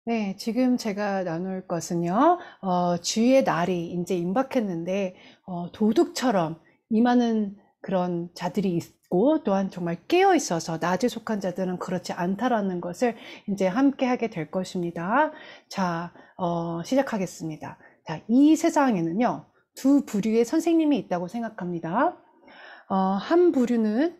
네, 지금 제가 나눌 것은요, 주의 날이 이제 임박했는데, 도둑처럼 임하는 그런 자들이 있고, 또한 정말 깨어 있어서 낮에 속한 자들은 그렇지 않다라는 것을 이제 함께 하게 될 것입니다. 자, 시작하겠습니다. 자, 이 세상에는요, 두 부류의 선생님이 있다고 생각합니다. 한 부류는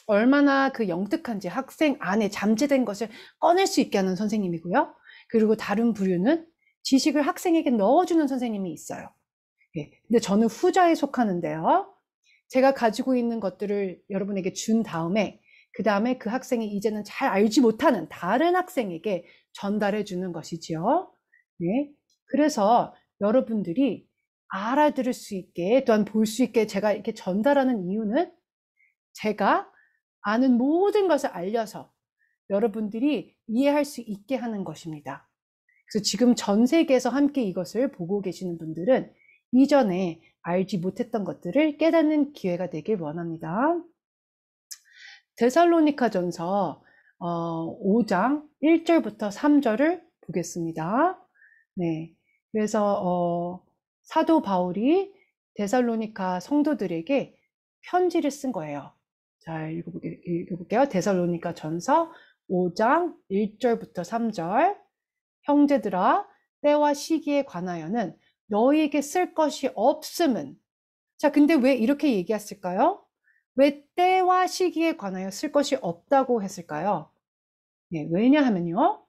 얼마나 그 영특한지 학생 안에 잠재된 것을 꺼낼 수 있게 하는 선생님이고요. 그리고 다른 부류는 지식을 학생에게 넣어주는 선생님이 있어요. 예, 근데 저는 후자에 속하는데요. 제가 가지고 있는 것들을 여러분에게 준 다음에 그 다음에 그 학생이 이제는 잘 알지 못하는 다른 학생에게 전달해 주는 것이지요. 네. 그래서 여러분들이 알아들을 수 있게 또한 볼 수 있게 제가 이렇게 전달하는 이유는 제가 아는 모든 것을 알려서 여러분들이 이해할 수 있게 하는 것입니다. 그래서 지금 전 세계에서 함께 이것을 보고 계시는 분들은 이전에 알지 못했던 것들을 깨닫는 기회가 되길 원합니다. 데살로니가전서 5장 1절부터 3절을 보겠습니다. 네. 그래서 사도 바울이 데살로니가 성도들에게 편지를 쓴 거예요. 자, 읽어볼게요. 데살로니가전서 5장 1절부터 3절. 형제들아, 때와 시기에 관하여는 너희에게 쓸 것이 없음은. 자, 근데 왜 이렇게 얘기했을까요? 왜 때와 시기에 관하여 쓸 것이 없다고 했을까요? 네, 왜냐하면요.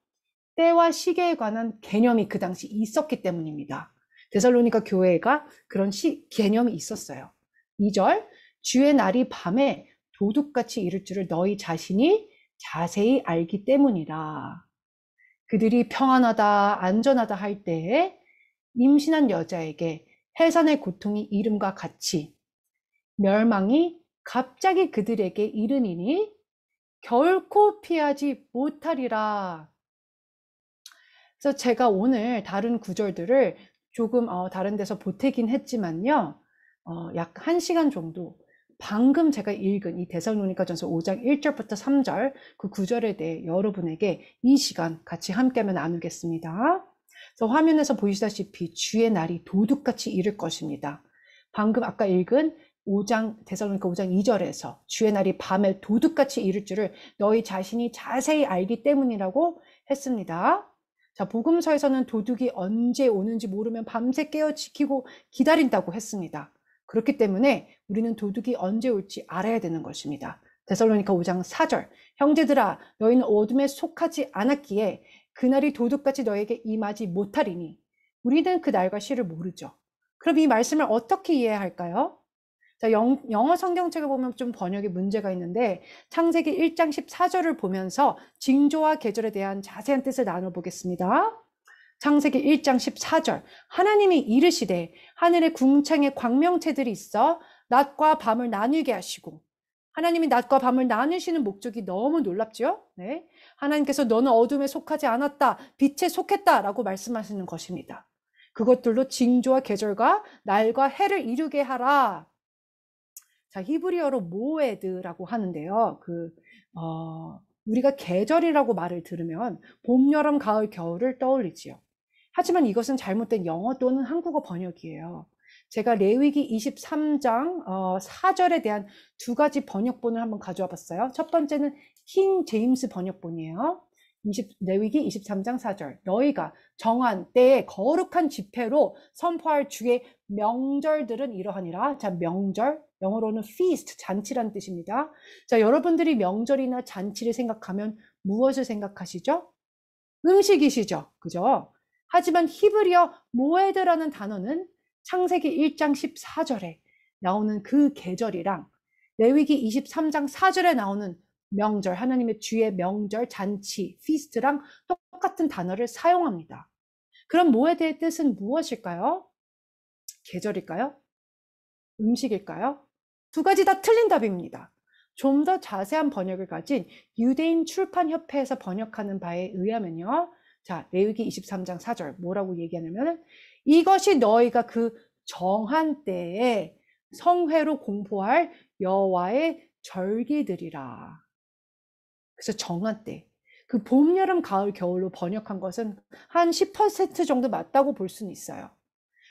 때와 시기에 관한 개념이 그 당시 있었기 때문입니다. 데살로니가 교회가 그런 개념이 있었어요. 2절, 주의 날이 밤에 도둑같이 이를 줄을 너희 자신이 자세히 알기 때문이라. 그들이 평안하다, 안전하다 할 때에 임신한 여자에게 해산의 고통이 이름과 같이 멸망이 갑자기 그들에게 이르니니 결코 피하지 못하리라. 그래서 제가 오늘 다른 구절들을 조금 다른 데서 보태긴 했지만요. 약 1시간 정도 방금 제가 읽은 이 데살로니가전서 5장 1절부터 3절 그 구절에 대해 여러분에게 이 시간 같이 함께하며 나누겠습니다. 그래서 화면에서 보시다시피 주의 날이 도둑같이 이를 것입니다. 방금 아까 읽은 5장 데살로니가 5장 2절에서 주의 날이 밤에 도둑같이 이를 줄을 너희 자신이 자세히 알기 때문이라고 했습니다. 자, 복음서에서는 도둑이 언제 오는지 모르면 밤새 깨어 지키고 기다린다고 했습니다. 그렇기 때문에 우리는 도둑이 언제 올지 알아야 되는 것입니다. 데살로니가 5장 4절 형제들아 너희는 어둠에 속하지 않았기에 그날이 도둑같이 너에게 임하지 못하리니 우리는 그 날과 시를 모르죠. 그럼 이 말씀을 어떻게 이해해야 할까요? 자, 영어 성경책을 보면 좀 번역에 문제가 있는데 창세기 1장 14절을 보면서 징조와 계절에 대한 자세한 뜻을 나눠보겠습니다. 창세기 1장 14절 하나님이 이르시되 하늘의 궁창에 광명체들이 있어 낮과 밤을 나누게 하시고 하나님이 낮과 밤을 나누시는 목적이 너무 놀랍죠? 네. 하나님께서 너는 어둠에 속하지 않았다, 빛에 속했다라고 말씀하시는 것입니다. 그것들로 징조와 계절과 날과 해를 이루게 하라. 자, 히브리어로 모에드라고 하는데요. 우리가 계절이라고 말을 들으면 봄, 여름, 가을, 겨울을 떠올리지요. 하지만 이것은 잘못된 영어 또는 한국어 번역이에요. 제가 레위기 23장 4절에 대한 두 가지 번역본을 한번 가져와 봤어요. 첫 번째는 킹 제임스 번역본이에요. 레위기 23장 4절 너희가 정한 때에 거룩한 집회로 선포할 주의 명절들은 이러하니라. 자, 명절 영어로는 feast 잔치란 뜻입니다. 자, 여러분들이 명절이나 잔치를 생각하면 무엇을 생각하시죠? 음식이시죠. 그죠? 하지만 히브리어 모에드라는 단어는 창세기 1장 14절에 나오는 그 계절이랑 레위기 23장 4절에 나오는 명절, 하나님의 주의 명절, 잔치, feast랑 똑같은 단어를 사용합니다. 그럼 모에드의 뜻은 무엇일까요? 계절일까요? 음식일까요? 두 가지 다 틀린 답입니다. 좀 더 자세한 번역을 가진 유대인 출판협회에서 번역하는 바에 의하면요. 자, 레위기 23장 4절 뭐라고 얘기하냐면 이것이 너희가 그 정한 때에 성회로 공포할 여호와의 절기들이라. 그래서 정한 때. 그 봄, 여름, 가을, 겨울로 번역한 것은 한 10% 정도 맞다고 볼 수는 있어요.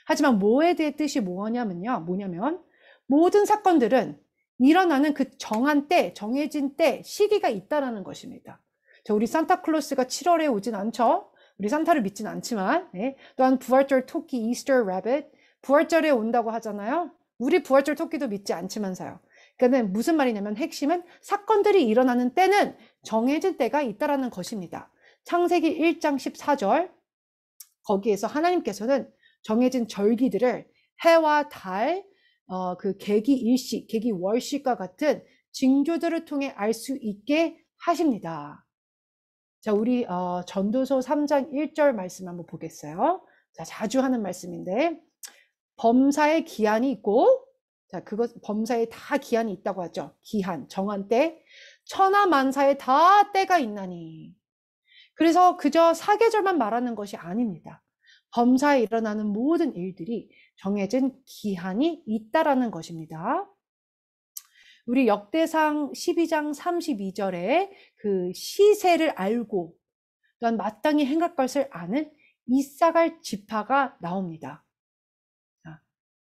하지만 뭐에 대해 뜻이 뭐냐면 모든 사건들은 일어나는 그 정한 때, 정해진 때, 시기가 있다라는 것입니다. 자, 우리 산타클로스가 7월에 오진 않죠? 우리 산타를 믿진 않지만, 네. 또한 부활절 토끼, 이스터 래빗, 부활절에 온다고 하잖아요. 우리 부활절 토끼도 믿지 않지만서요. 그러니까 무슨 말이냐면 핵심은 사건들이 일어나는 때는 정해진 때가 있다라는 것입니다. 창세기 1장 14절, 거기에서 하나님께서는 정해진 절기들을 해와 달, 그 계기 일시, 계기 월시과 같은 징조들을 통해 알 수 있게 하십니다. 자, 우리 전도서 3장 1절 말씀 한번 보겠어요. 자, 자주 하는 말씀인데 범사에 기한이 있고, 자, 범사에 다 기한이 있다고 하죠. 기한, 정한 때, 천하만사에 다 때가 있나니. 그래서 그저 사계절만 말하는 것이 아닙니다. 범사에 일어나는 모든 일들이 정해진 기한이 있다라는 것입니다. 우리 역대상 12장 32절에 그 시세를 알고 또한 마땅히 행할 것을 아는 이사갈 지파가 나옵니다.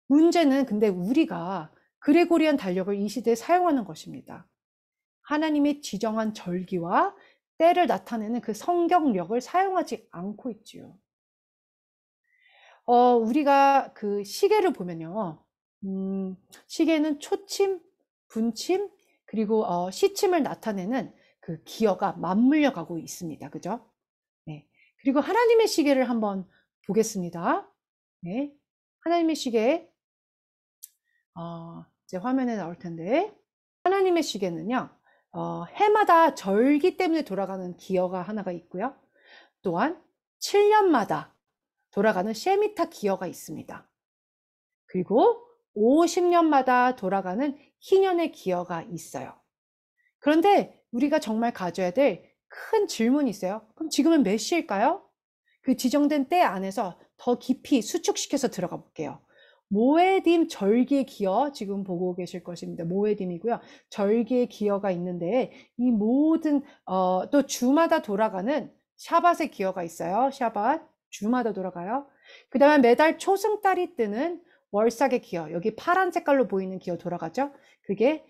문제는 근데 우리가 그레고리안 달력을 이 시대에 사용하는 것입니다. 하나님의 지정한 절기와 때를 나타내는 그 성경력을 사용하지 않고 있지요. 우리가 그 시계를 보면요. 시계는 초침, 분침, 그리고 시침을 나타내는 그 기어가 맞물려 가고 있습니다. 그죠? 네. 그리고 하나님의 시계를 한번 보겠습니다. 네. 하나님의 시계, 이제 화면에 나올 텐데, 하나님의 시계는요, 해마다 절기 때문에 돌아가는 기어가 하나가 있고요. 또한 7년마다 돌아가는 셰미타 기어가 있습니다. 그리고 50년마다 돌아가는 희년의 기어가 있어요. 그런데 우리가 정말 가져야 될 큰 질문이 있어요. 그럼 지금은 몇 시일까요? 그 지정된 때 안에서 더 깊이 수축시켜서 들어가 볼게요. 모에딤 절기의 기어 지금 보고 계실 것입니다. 모에딤이고요. 절기의 기어가 있는데 이 모든 또 주마다 돌아가는 샤밧의 기어가 있어요. 샤밧 주마다 돌아가요. 그 다음에 매달 초승달이 뜨는 월삭의 기어, 여기 파란 색깔로 보이는 기어 돌아가죠. 그게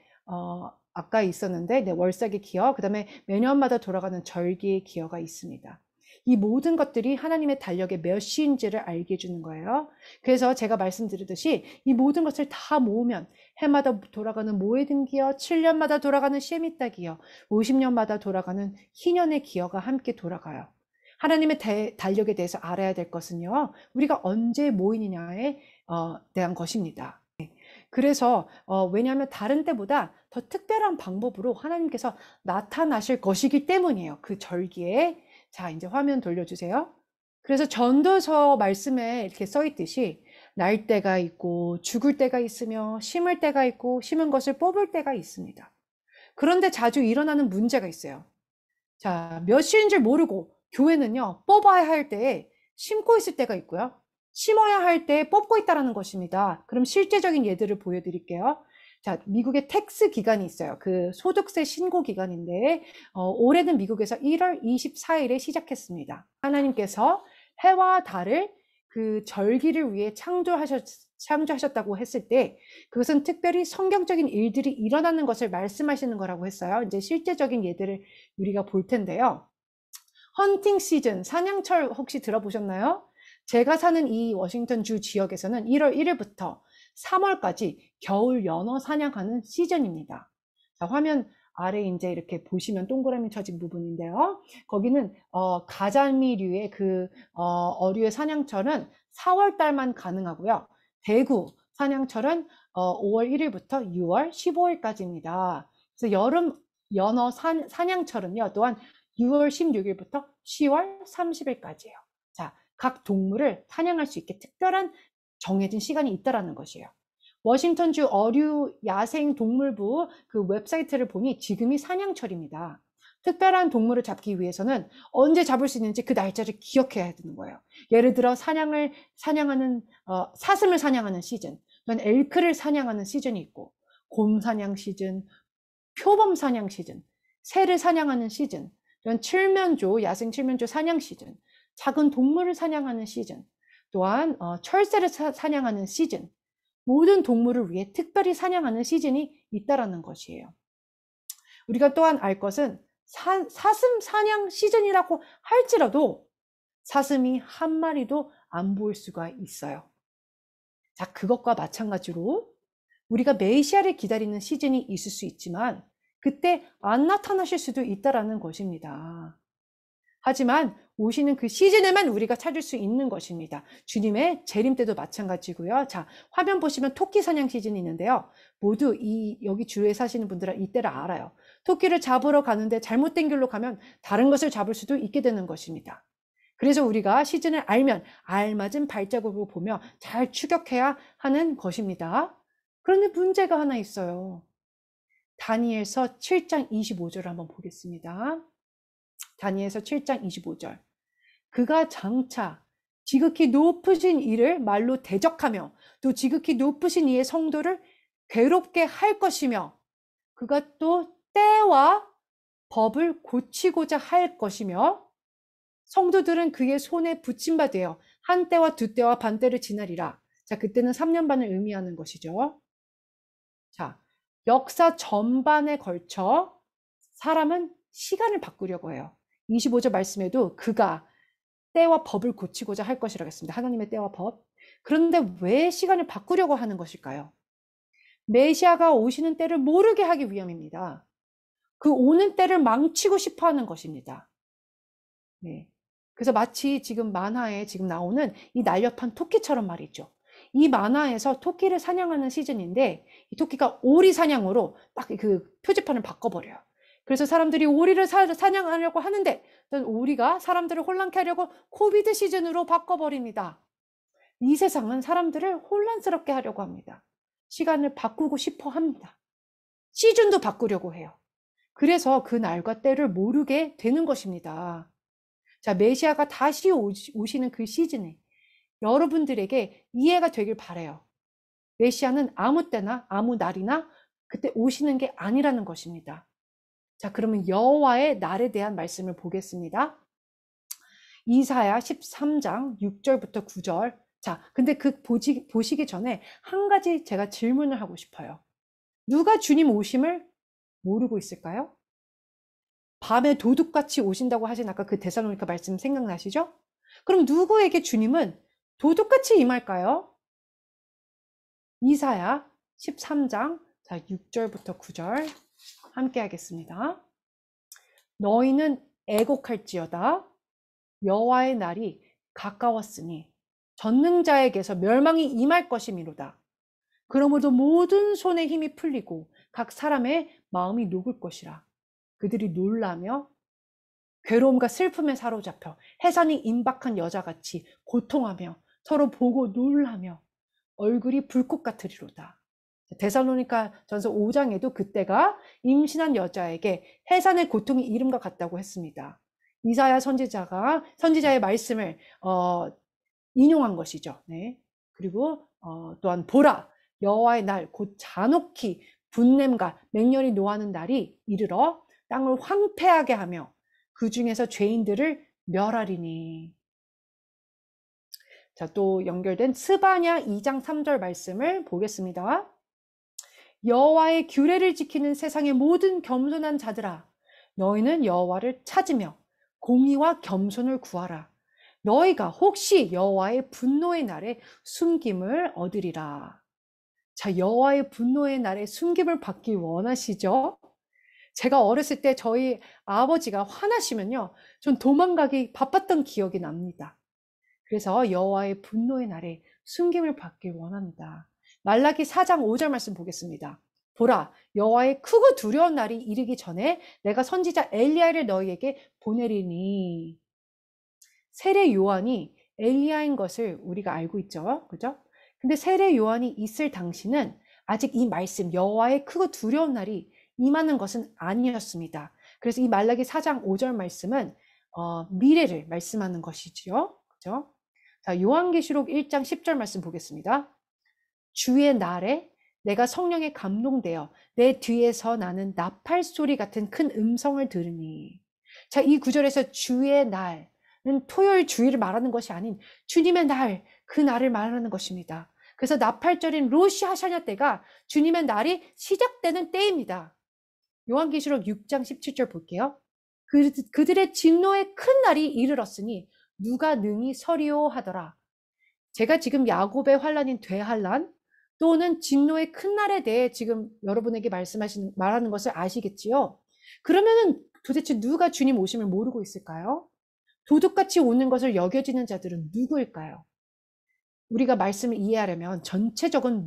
아까 있었는데 네, 월삭의 기어, 그 다음에 매년마다 돌아가는 절기의 기어가 있습니다. 이 모든 것들이 하나님의 달력의 몇 시인지를 알게 해주는 거예요. 그래서 제가 말씀드렸듯이 이 모든 것을 다 모으면 해마다 돌아가는 모에딘 기어, 7년마다 돌아가는 셰미타 기어, 50년마다 돌아가는 희년의 기어가 함께 돌아가요. 하나님의 달력에 대해서 알아야 될 것은요, 우리가 언제 모이느냐에 대한 것입니다. 그래서 왜냐하면 다른 때보다 더 특별한 방법으로 하나님께서 나타나실 것이기 때문이에요. 그 절기에. 자, 이제 화면 돌려주세요. 그래서 전도서 말씀에 이렇게 써 있듯이 날 때가 있고 죽을 때가 있으며 심을 때가 있고 심은 것을 뽑을 때가 있습니다. 그런데 자주 일어나는 문제가 있어요. 자, 몇 시인 줄 모르고 교회는요, 뽑아야 할 때에 심고 있을 때가 있고요. 심어야 할 때 뽑고 있다는 것입니다. 그럼 실제적인 예들을 보여드릴게요. 자, 미국의 텍스 기간이 있어요. 그 소득세 신고 기간인데 올해는 미국에서 1월 24일에 시작했습니다. 하나님께서 해와 달을 그 절기를 위해 창조하셨다고 했을 때 그것은 특별히 성경적인 일들이 일어나는 것을 말씀하시는 거라고 했어요. 이제 실제적인 예들을 우리가 볼 텐데요. 헌팅 시즌, 사냥철 혹시 들어보셨나요? 제가 사는 이 워싱턴 주 지역에서는 1월 1일부터 3월까지 겨울 연어 사냥하는 시즌입니다. 자, 화면 아래 이제 이렇게 보시면 동그라미 쳐진 부분인데요. 거기는 가자미류의 그 어류의 사냥철은 4월 달만 가능하고요. 대구 사냥철은 5월 1일부터 6월 15일까지입니다. 그래서 여름 연어 사냥철은요, 또한 6월 16일부터 10월 30일까지예요. 자, 각 동물을 사냥할 수 있게 특별한 정해진 시간이 있다라는 것이에요. 워싱턴주 어류 야생 동물부 그 웹사이트를 보니 지금이 사냥철입니다. 특별한 동물을 잡기 위해서는 언제 잡을 수 있는지 그 날짜를 기억해야 되는 거예요. 예를 들어 사슴을 사냥하는 시즌, 또는 엘크를 사냥하는 시즌이 있고, 곰 사냥 시즌, 표범 사냥 시즌, 새를 사냥하는 시즌, 또한 칠면조, 야생 칠면조 사냥 시즌, 작은 동물을 사냥하는 시즌, 또한 철새를 사냥하는 시즌, 모든 동물을 위해 특별히 사냥하는 시즌이 있다라는 것이에요. 우리가 또한 알 것은 사슴 사냥 시즌이라고 할지라도 사슴이 한 마리도 안 보일 수가 있어요. 자, 그것과 마찬가지로 우리가 메시아를 기다리는 시즌이 있을 수 있지만 그때 안 나타나실 수도 있다라는 것입니다. 하지만 오시는 그 시즌에만 우리가 찾을 수 있는 것입니다. 주님의 재림 때도 마찬가지고요. 자, 화면 보시면 토끼 사냥 시즌이 있는데요. 모두 여기 주위에 사시는 분들은 이때를 알아요. 토끼를 잡으러 가는데 잘못된 길로 가면 다른 것을 잡을 수도 있게 되는 것입니다. 그래서 우리가 시즌을 알면 알맞은 발자국을 보며 잘 추격해야 하는 것입니다. 그런데 문제가 하나 있어요. 다니엘서 7장 25절을 한번 보겠습니다. 다니엘서 7장 25절. 그가 장차 지극히 높으신 이를 말로 대적하며 또 지극히 높으신 이의 성도를 괴롭게 할 것이며 그가 또 때와 법을 고치고자 할 것이며 성도들은 그의 손에 붙임바 되어 한 때와 두 때와 반 때를 지나리라. 자, 그때는 3년 반을 의미하는 것이죠. 자, 역사 전반에 걸쳐 사람은 시간을 바꾸려고 해요. 25절 말씀에도 그가 때와 법을 고치고자 할 것이라고 했습니다. 하나님의 때와 법. 그런데 왜 시간을 바꾸려고 하는 것일까요? 메시아가 오시는 때를 모르게 하기 위함입니다. 그 오는 때를 망치고 싶어 하는 것입니다. 네. 그래서 마치 지금 만화에 지금 나오는 이 날렵한 토끼처럼 말이죠. 이 만화에서 토끼를 사냥하는 시즌인데 이 토끼가 오리 사냥으로 딱 그 표지판을 바꿔버려요. 그래서 사람들이 오리를 사냥하려고 하는데 오리가 사람들을 혼란케 하려고 코비드 시즌으로 바꿔버립니다. 이 세상은 사람들을 혼란스럽게 하려고 합니다. 시간을 바꾸고 싶어 합니다. 시즌도 바꾸려고 해요. 그래서 그 날과 때를 모르게 되는 것입니다. 자, 메시아가 다시 오시는 그 시즌에 여러분들에게 이해가 되길 바라요. 메시아는 아무 때나 아무 날이나 그때 오시는 게 아니라는 것입니다. 자, 그러면 여호와의 날에 대한 말씀을 보겠습니다. 이사야 13장 6절부터 9절. 자, 근데 그 보시기 전에 한 가지 제가 질문을 하고 싶어요. 누가 주님 오심을 모르고 있을까요? 밤에 도둑같이 오신다고 하신 아까 그 데살로니가 말씀 생각나시죠? 그럼 누구에게 주님은 도둑같이 임할까요? 이사야 13장 6절부터 9절 함께 하겠습니다. 너희는 애곡할지어다 여호와의 날이 가까웠으니 전능자에게서 멸망이 임할 것이미로다. 그러므로 모든 손에 힘이 풀리고 각 사람의 마음이 녹을 것이라. 그들이 놀라며 괴로움과 슬픔에 사로잡혀 해산이 임박한 여자같이 고통하며 서로 보고 놀라며 얼굴이 불꽃 같으리로다. 데살로니가 전서 5장에도 그때가 임신한 여자에게 해산의 고통이 이름과 같다고 했습니다. 이사야 선지자의 말씀을 인용한 것이죠. 네. 그리고 또한 보라 여호와의 날 곧 잔혹히 분냄과 맹렬히 노하는 날이 이르러 땅을 황폐하게 하며 그 중에서 죄인들을 멸하리니. 자, 또 연결된 스바냐 2장 3절 말씀을 보겠습니다. 여호와의 규례를 지키는 세상의 모든 겸손한 자들아, 너희는 여호와를 찾으며 공의와 겸손을 구하라. 너희가 혹시 여호와의 분노의 날에 숨김을 얻으리라. 자, 여호와의 분노의 날에 숨김을 받기 원하시죠? 제가 어렸을 때 저희 아버지가 화나시면요, 전 도망가기 바빴던 기억이 납니다. 그래서 여호와의 분노의 날에 숨김을 받길 원합니다. 말라기 4장 5절 말씀 보겠습니다. 보라, 여호와의 크고 두려운 날이 이르기 전에 내가 선지자 엘리야를 너희에게 보내리니. 세례 요한이 엘리야인 것을 우리가 알고 있죠. 그죠? 근데 세례 요한이 있을 당시는 아직 이 말씀 여호와의 크고 두려운 날이 임하는 것은 아니었습니다. 그래서 이 말라기 4장 5절 말씀은 미래를 말씀하는 것이지요. 그죠? 자, 요한계시록 1장 10절 말씀 보겠습니다. 주의 날에 내가 성령에 감동되어 내 뒤에서 나는 나팔 소리 같은 큰 음성을 들으니. 자, 이 구절에서 주의 날은 토요일 주일을 말하는 것이 아닌 주님의 날, 그 날을 말하는 것입니다. 그래서 나팔절인 로시 하샤냐 때가 주님의 날이 시작되는 때입니다. 요한계시록 6장 17절 볼게요. 그들의 진노의 큰 날이 이르렀으니 누가 능히 서리오 하더라. 제가 지금 야곱의 환란인 대환란 또는 진노의 큰 날에 대해 지금 여러분에게 말하는 것을 아시겠지요? 그러면은 도대체 누가 주님 오심을 모르고 있을까요? 도둑같이 오는 것을 여겨지는 자들은 누구일까요? 우리가 말씀을 이해하려면 전체적인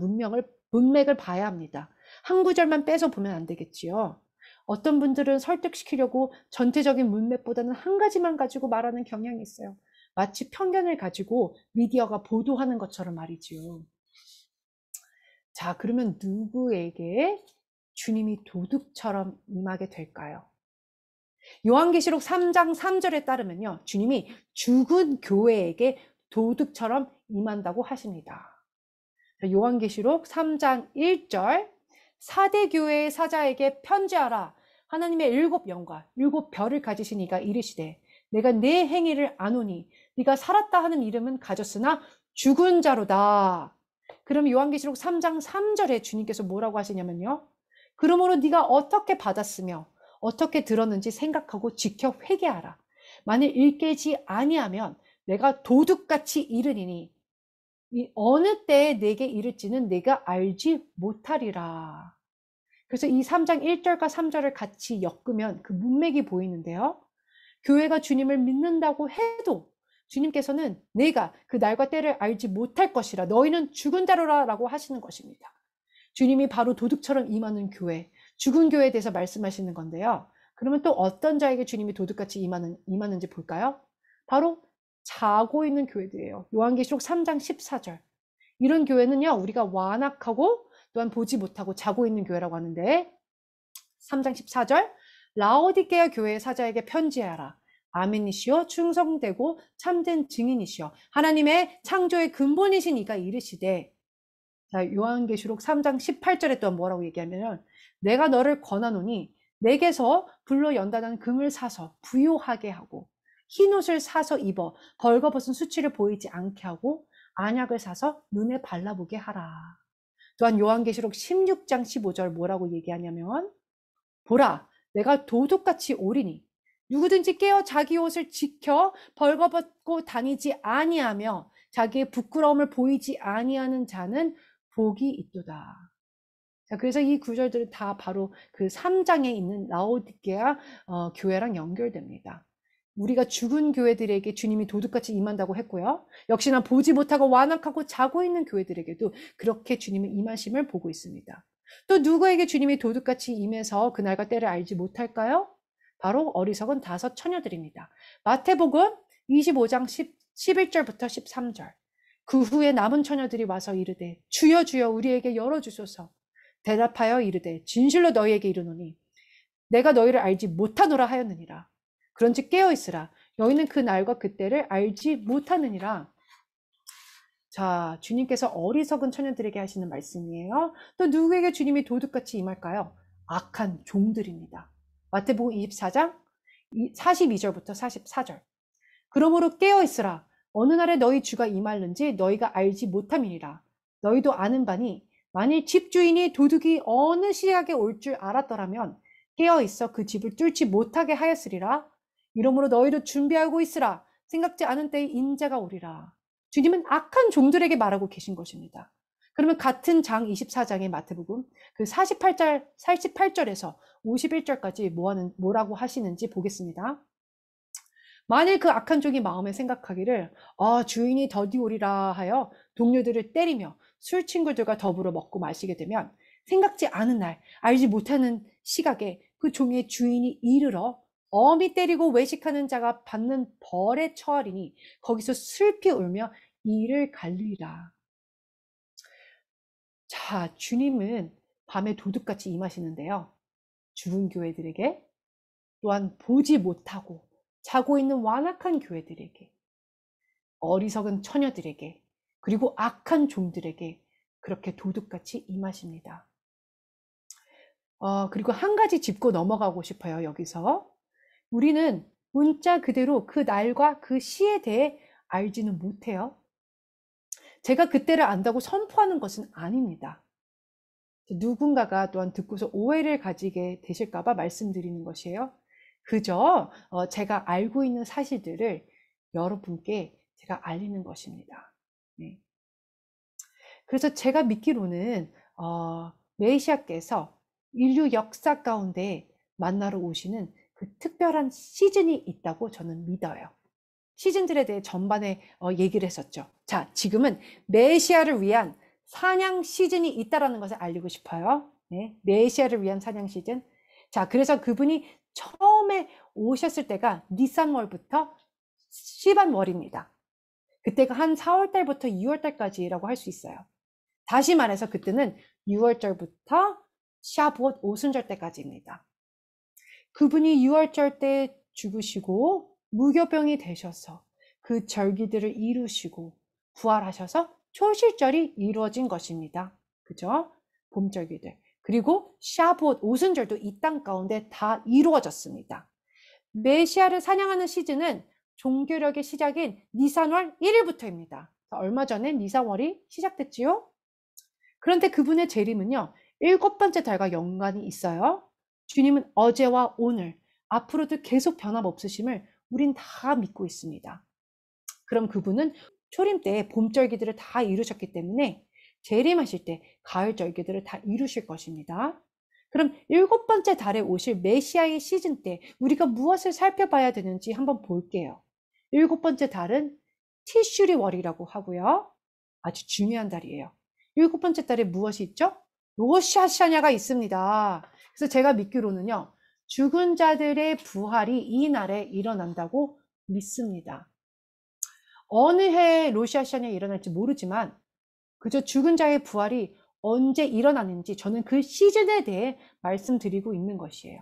문맥을 봐야 합니다. 한 구절만 빼서 보면 안 되겠지요. 어떤 분들은 설득시키려고 전체적인 문맥보다는 한 가지만 가지고 말하는 경향이 있어요. 마치 편견을 가지고 미디어가 보도하는 것처럼 말이지요. 자, 그러면 누구에게 주님이 도둑처럼 임하게 될까요? 요한계시록 3장 3절에 따르면요, 주님이 죽은 교회에게 도둑처럼 임한다고 하십니다. 요한계시록 3장 1절, 4대 교회의 사자에게 편지하라. 하나님의 7영과 7별을 가지신 이가 이르시되 내가 네 행위를 아노니 네가 살았다 하는 이름은 가졌으나 죽은 자로다. 그럼 요한계시록 3장 3절에 주님께서 뭐라고 하시냐면요, 그러므로 네가 어떻게 받았으며 어떻게 들었는지 생각하고 지켜 회개하라. 만일 일깨지 아니하면 내가 도둑같이 이르리니 어느 때에 내게 이를지는 내가 알지 못하리라. 그래서 이 3장 1절과 3절을 같이 엮으면 그 문맥이 보이는데요. 교회가 주님을 믿는다고 해도 주님께서는 내가 그 날과 때를 알지 못할 것이라, 너희는 죽은 자로라 라고 하시는 것입니다. 주님이 바로 도둑처럼 임하는 교회, 죽은 교회에 대해서 말씀하시는 건데요. 그러면 또 어떤 자에게 주님이 도둑같이 임하는지 볼까요? 바로 자고 있는 교회들이에요. 요한계시록 3장 14절. 이런 교회는요, 우리가 완악하고 또한 보지 못하고 자고 있는 교회라고 하는데, 3장 14절, 라오디게아 교회의 사자에게 편지하라. 아멘이시여 충성되고 참된 증인이시여 하나님의 창조의 근본이신 이가 이르시되, 자, 요한계시록 3장 18절에 또 뭐라고 얘기하면, 내가 너를 권하노니 내게서 불로 연단한 금을 사서 부요하게 하고 흰옷을 사서 입어 벌거벗은 수치를 보이지 않게 하고 안약을 사서 눈에 발라보게 하라. 또한 요한계시록 16장 15절 뭐라고 얘기하냐면, 보라 내가 도둑같이 오리니 누구든지 깨어 자기 옷을 지켜 벌거벗고 다니지 아니하며 자기의 부끄러움을 보이지 아니하는 자는 복이 있도다. 자, 그래서 이 구절들은 다 바로 그 3장에 있는 라오디게아 교회랑 연결됩니다. 우리가 죽은 교회들에게 주님이 도둑같이 임한다고 했고요. 역시나 보지 못하고 완악하고 자고 있는 교회들에게도 그렇게 주님의 임하심을 보고 있습니다. 또 누구에게 주님이 도둑같이 임해서 그날과 때를 알지 못할까요? 바로 어리석은 5 처녀들입니다. 마태복음 25장 11절부터 13절. 그 후에 남은 처녀들이 와서 이르되 주여 주여 우리에게 열어주소서. 대답하여 이르되 진실로 너희에게 이르노니 내가 너희를 알지 못하노라 하였느니라. 그런즉 깨어있으라. 너희는 그 날과 그 때를 알지 못하느니라. 자, 주님께서 어리석은 처녀들에게 하시는 말씀이에요. 또 누구에게 주님이 도둑같이 임할까요? 악한 종들입니다. 마태복음 24장 42절부터 44절. 그러므로 깨어있으라. 어느 날에 너희 주가 임할는지 너희가 알지 못함이니라. 너희도 아는 바니 만일 집주인이 도둑이 어느 시각에 올 줄 알았더라면 깨어있어 그 집을 뚫지 못하게 하였으리라. 이러므로 너희도 준비하고 있으라. 생각지 않은 때에 인자가 오리라. 주님은 악한 종들에게 말하고 계신 것입니다. 그러면 같은 장 24장의 마태복음 그 48절에서 51절까지 뭐라고 하시는지 보겠습니다. 만일 그 악한 종이 마음에 생각하기를 주인이 더디 오리라 하여 동료들을 때리며 술 친구들과 더불어 먹고 마시게 되면 생각지 않은 날 알지 못하는 시각에 그 종의 주인이 이르러 엄히 때리고 외식하는 자가 받는 벌에 처하리니 거기서 슬피 울며 이를 갈리라. 자, 주님은 밤에 도둑같이 임하시는데요. 죽은 교회들에게, 또한 보지 못하고 자고 있는 완악한 교회들에게, 어리석은 처녀들에게, 그리고 악한 종들에게 그렇게 도둑같이 임하십니다. 그리고 한 가지 짚고 넘어가고 싶어요, 여기서. 우리는 문자 그대로 그 날과 그 시에 대해 알지는 못해요. 제가 그때를 안다고 선포하는 것은 아닙니다. 누군가가 또한 듣고서 오해를 가지게 되실까 봐 말씀드리는 것이에요. 그저 제가 알고 있는 사실들을 여러분께 제가 알리는 것입니다. 네. 그래서 제가 믿기로는 메시아께서 인류 역사 가운데 만나러 오시는 그 특별한 시즌이 있다고 저는 믿어요. 시즌들에 대해 전반에 얘기를 했었죠. 자, 지금은 메시아를 위한 사냥 시즌이 있다라는 것을 알리고 싶어요. 네, 메시아를 위한 사냥 시즌. 자, 그래서 그분이 처음에 오셨을 때가 니산월부터 시반월입니다. 그때가 한 4월 달부터 2월 달까지라고 할 수 있어요. 다시 말해서 그때는 6월절부터 샤브옷 오순절 때까지입니다. 그분이 6월절 때 죽으시고 무교병이 되셔서 그 절기들을 이루시고 부활하셔서 초실절이 이루어진 것입니다. 그죠? 봄절기들. 그리고 샤브옷 오순절도 이 땅 가운데 다 이루어졌습니다. 메시아를 사냥하는 시즌은 종교력의 시작인 니산월 1일부터입니다. 얼마 전에 니산월이 시작됐지요? 그런데 그분의 재림은요, 7번째 달과 연관이 있어요. 주님은 어제와 오늘, 앞으로도 계속 변함없으심을 우린 다 믿고 있습니다. 그럼 그분은 초림 때 봄절기들을 다 이루셨기 때문에 재림하실 때 가을절기들을 다 이루실 것입니다. 그럼 7번째 달에 오실 메시아의 시즌 때 우리가 무엇을 살펴봐야 되는지 한번 볼게요. 7번째 달은 티슈리월이라고 하고요. 아주 중요한 달이에요. 7번째 달에 무엇이 있죠? 로샤샤냐가 있습니다. 그래서 제가 믿기로는요, 죽은 자들의 부활이 이 날에 일어난다고 믿습니다. 어느 해에 로샤샤냐 일어날지 모르지만 그저 죽은 자의 부활이 언제 일어나는지 저는 그 시즌에 대해 말씀드리고 있는 것이에요.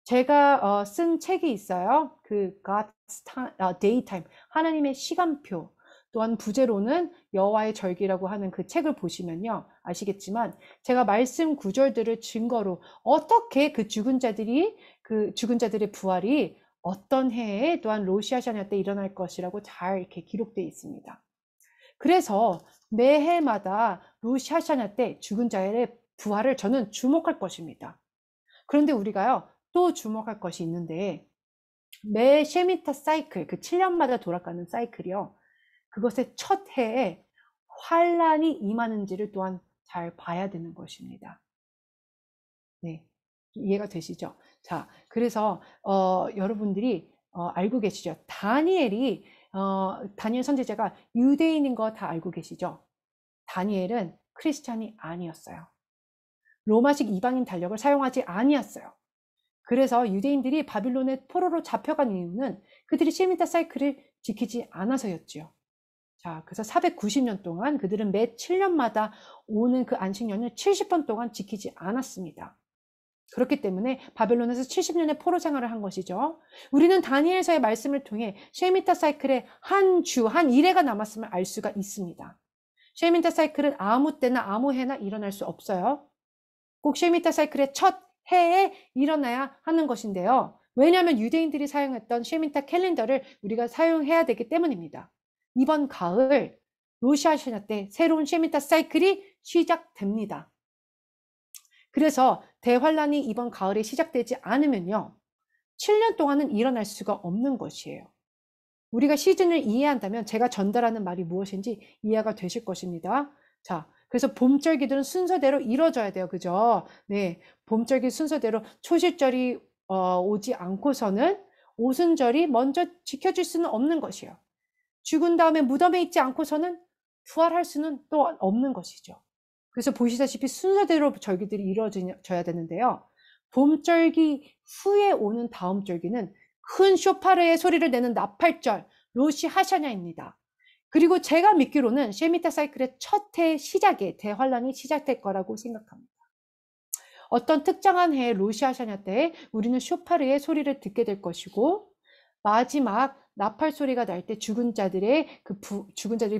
제가 쓴 책이 있어요. 그 God's Daytime, 하나님의 시간표. 또한 부제로는 여호와의 절기라고 하는 그 책을 보시면요, 아시겠지만 제가 말씀 구절들을 증거로 어떻게 그 죽은 자들의 부활이 어떤 해에 또한 로시아샤냐 때 일어날 것이라고 잘 이렇게 기록되어 있습니다. 그래서 매해마다 로시아샤냐 때 죽은 자의 부활을 저는 주목할 것입니다. 그런데 우리가요, 또 주목할 것이 있는데 매 셰미타 사이클, 그 7년마다 돌아가는 사이클이요, 그것의 첫 해에 환란이 임하는지를 또한 잘 봐야 되는 것입니다. 네, 이해가 되시죠? 자, 그래서 여러분들이 알고 계시죠? 다니엘 선지자가 유대인인 거 다 알고 계시죠? 다니엘은 크리스찬이 아니었어요. 로마식 이방인 달력을 사용하지 아니었어요. 그래서 유대인들이 바빌론의 포로로 잡혀간 이유는 그들이 셰미타 사이클을 지키지 않아서였지요. 자, 그래서 490년 동안 그들은 매 7년마다 오는 그 안식년을 70번 동안 지키지 않았습니다. 그렇기 때문에 바벨론에서 70년의 포로 생활을 한 것이죠. 우리는 다니엘서의 말씀을 통해 셰미타 사이클의 한 주, 한 일회가 남았음을 알 수가 있습니다. 셰미타 사이클은 아무 때나 아무 해나 일어날 수 없어요. 꼭 셰미타 사이클의 첫 해에 일어나야 하는 것인데요. 왜냐하면 유대인들이 사용했던 셰미타 캘린더를 우리가 사용해야 되기 때문입니다. 이번 가을 로시아샤냐 때 새로운 셰미타 사이클이 시작됩니다. 그래서 대환란이 이번 가을에 시작되지 않으면요, 7년 동안은 일어날 수가 없는 것이에요. 우리가 시즌을 이해한다면 제가 전달하는 말이 무엇인지 이해가 되실 것입니다. 자, 그래서 봄절기들은 순서대로 이루어져야 돼요. 그죠? 네, 봄절기 순서대로 초실절이 오지 않고서는 오순절이 먼저 지켜질 수는 없는 것이에요. 죽은 다음에 무덤에 있지 않고서는 부활할 수는 또 없는 것이죠. 그래서 보시다시피 순서대로 절기들이 이루어져야 되는데요. 봄절기 후에 오는 다음 절기는 큰 쇼파르의 소리를 내는 나팔절, 로시 하샤냐입니다. 그리고 제가 믿기로는 셰미타 사이클의 첫 해 시작에 대환란이 시작될 거라고 생각합니다. 어떤 특정한 해의 로시 하샤냐 때에 우리는 쇼파르의 소리를 듣게 될 것이고, 마지막 나팔 소리가 날 때 죽은 자들이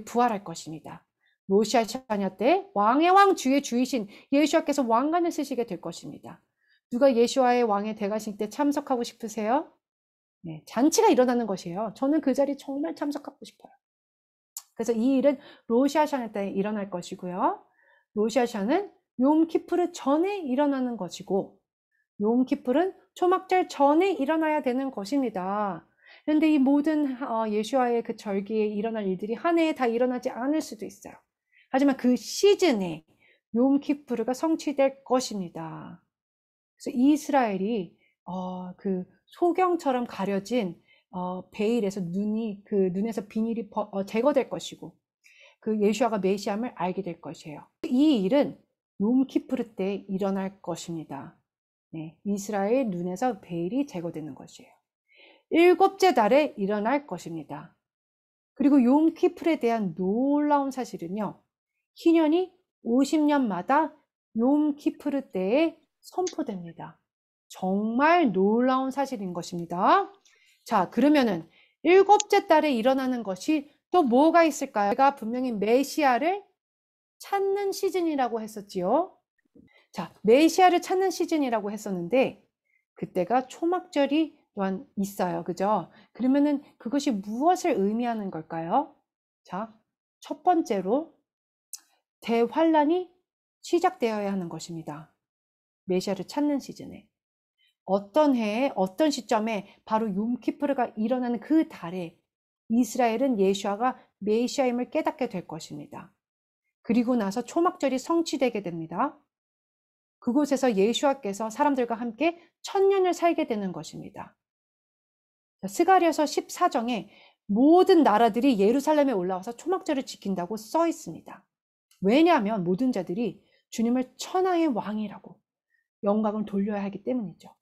부활할 것입니다. 로시 하샤냐 때 왕의 왕 주의 주이신 예수와께서 왕관을 쓰시게 될 것입니다. 누가 예수와의 왕의 대가신 때 참석하고 싶으세요? 네, 잔치가 일어나는 것이에요. 저는 그 자리에 정말 참석하고 싶어요. 그래서 이 일은 로시아샤네 때 일어날 것이고요. 로시아샤는 욤키푸르 전에 일어나는 것이고, 욤키푸르는 초막절 전에 일어나야 되는 것입니다. 그런데 이 모든 예수와의 그 절기에 일어날 일들이 한 해에 다 일어나지 않을 수도 있어요. 하지만 그 시즌에 욤키푸르가 성취될 것입니다. 그래서 이스라엘이 그 소경처럼 가려진 베일에서 그 눈에서 비닐이 제거될 것이고, 그 예수아가 메시아임을 알게 될 것이에요. 이 일은 욤키푸르 때 일어날 것입니다. 네, 이스라엘 눈에서 베일이 제거되는 것이에요. 일곱째 달에 일어날 것입니다. 그리고 욤키푸르에 대한 놀라운 사실은요, 희년이 50년마다 욤키푸르 때에 선포됩니다. 정말 놀라운 사실인 것입니다. 자, 그러면은 일곱째 달에 일어나는 것이 또 뭐가 있을까요? 제가 분명히 메시아를 찾는 시즌이라고 했었지요. 자, 메시아를 찾는 시즌이라고 했었는데 그때가 초막절이 또한 있어요. 그죠? 그러면은 그것이 무엇을 의미하는 걸까요? 자, 첫 번째로 대환란이 시작되어야 하는 것입니다. 메시아를 찾는 시즌에. 어떤 해에 어떤 시점에 바로 욤키푸르가 일어나는 그 달에 이스라엘은 예수아가 메시아임을 깨닫게 될 것입니다. 그리고 나서 초막절이 성취되게 됩니다. 그곳에서 예수아께서 사람들과 함께 1000년을 살게 되는 것입니다. 스가랴서 14장에 모든 나라들이 예루살렘에 올라와서 초막절을 지킨다고 써 있습니다. 왜냐하면 모든 자들이 주님을 천하의 왕이라고 영광을 돌려야 하기 때문이죠.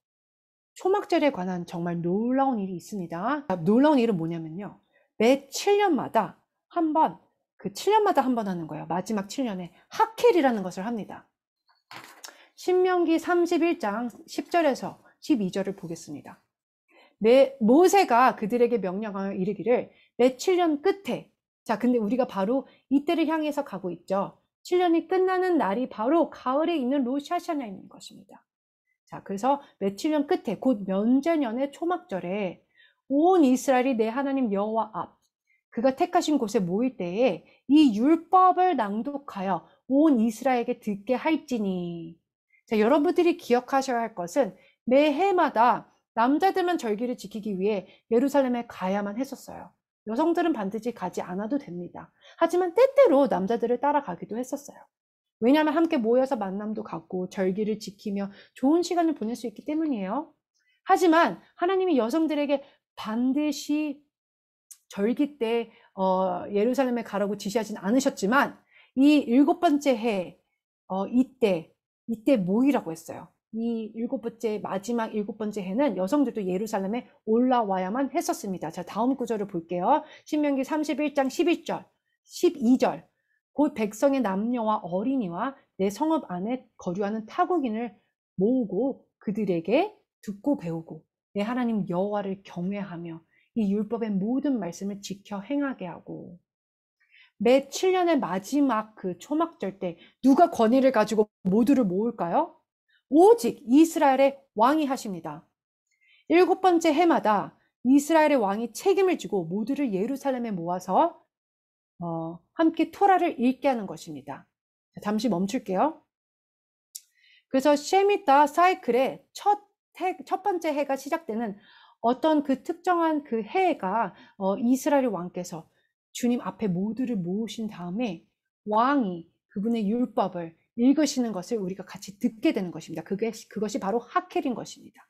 초막절에 관한 정말 놀라운 일이 있습니다. 놀라운 일은 뭐냐면요, 매 7년마다 한 번, 그 7년마다 한 번 하는 거예요. 마지막 7년에 하켈이라는 것을 합니다. 신명기 31장 10절에서 12절을 보겠습니다. 모세가 그들에게 명령하여 이르기를 매 7년 끝에, 자, 근데 우리가 바로 이때를 향해서 가고 있죠. 7년이 끝나는 날이 바로 가을에 있는 로샤샤나인 것입니다. 자, 그래서 매 7년 끝에 곧 면제년의 초막절에 온 이스라엘이 내 하나님 여호와 앞, 그가 택하신 곳에 모일 때에 이 율법을 낭독하여 온 이스라엘에게 듣게 할지니. 자, 여러분들이 기억하셔야 할 것은 매해마다 남자들만 절기를 지키기 위해 예루살렘에 가야만 했었어요. 여성들은 반드시 가지 않아도 됩니다. 하지만 때때로 남자들을 따라가기도 했었어요. 왜냐하면 함께 모여서 만남도 갖고 절기를 지키며 좋은 시간을 보낼 수 있기 때문이에요. 하지만 하나님이 여성들에게 반드시 절기 때 예루살렘에 가라고 지시하진 않으셨지만 이 일곱 번째 해 이때 모이라고 했어요. 이 마지막 일곱 번째 해는 여성들도 예루살렘에 올라와야만 했었습니다. 자, 다음 구절을 볼게요. 신명기 31장 11절, 12절. 곧 백성의 남녀와 어린이와 내 성읍 안에 거류하는 타국인을 모으고 그들에게 듣고 배우고 내 하나님 여호와를 경외하며 이 율법의 모든 말씀을 지켜 행하게 하고. 매 7년의 마지막 그 초막절 때 누가 권위를 가지고 모두를 모을까요? 오직 이스라엘의 왕이 하십니다. 일곱 번째 해마다 이스라엘의 왕이 책임을 지고 모두를 예루살렘에 모아서 함께 토라를 읽게 하는 것입니다. 잠시 멈출게요. 그래서 셰미타 사이클의 첫 번째 해가 시작되는 어떤 그 특정한 그 해가 이스라엘 왕께서 주님 앞에 모두를 모으신 다음에 왕이 그분의 율법을 읽으시는 것을 우리가 같이 듣게 되는 것입니다. 그것이 바로 하켈인 것입니다.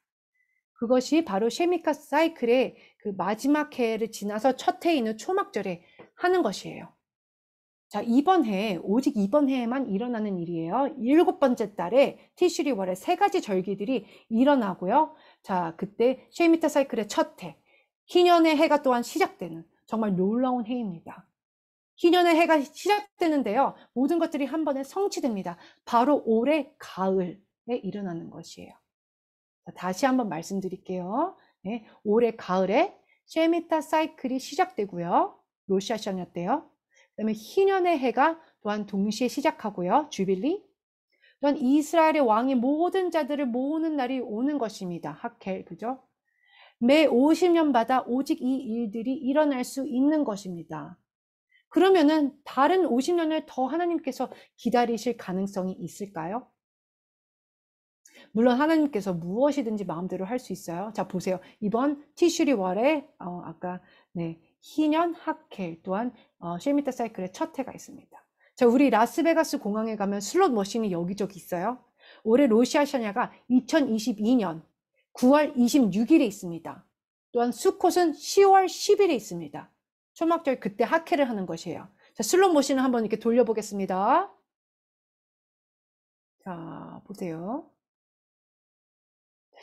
그것이 바로 셰미카 사이클의 그 마지막 해를 지나서 첫 해에 있는 초막절에 하는 것이에요. 자, 오직 이번 해에만 일어나는 일이에요. 일곱 번째 달에 티슈리월에 3가지 절기들이 일어나고요. 자, 그때 셰미타 사이클의 첫 해, 희년의 해가 또한 시작되는 정말 놀라운 해입니다. 희년의 해가 시작되는데요. 모든 것들이 한 번에 성취됩니다. 바로 올해 가을에 일어나는 것이에요. 자, 다시 한번 말씀드릴게요. 네, 올해 가을에 셰미타 사이클이 시작되고요. 로시아샤냐 때요. 그다음에 희년의 해가 또한 동시에 시작하고요. 주빌리. 또한 이스라엘의 왕이 모든 자들을 모으는 날이 오는 것입니다. 하켈, 그죠? 매 50년마다 오직 이 일들이 일어날 수 있는 것입니다. 그러면은 다른 50년을 더 하나님께서 기다리실 가능성이 있을까요? 물론 하나님께서 무엇이든지 마음대로 할 수 있어요. 자, 보세요. 이번 티슈리월에 아까 희년, 하켈 또한 쉐미타 사이클의 첫 해가 있습니다. 자, 우리 라스베가스 공항에 가면 슬롯 머신이 여기저기 있어요. 올해 로시 하샤냐가 2022년 9월 26일에 있습니다. 또한 수콧은 10월 10일에 있습니다. 초막절 그때 하켈을 하는 것이에요. 자, 슬롯 머신을 한번 이렇게 돌려보겠습니다. 자, 보세요.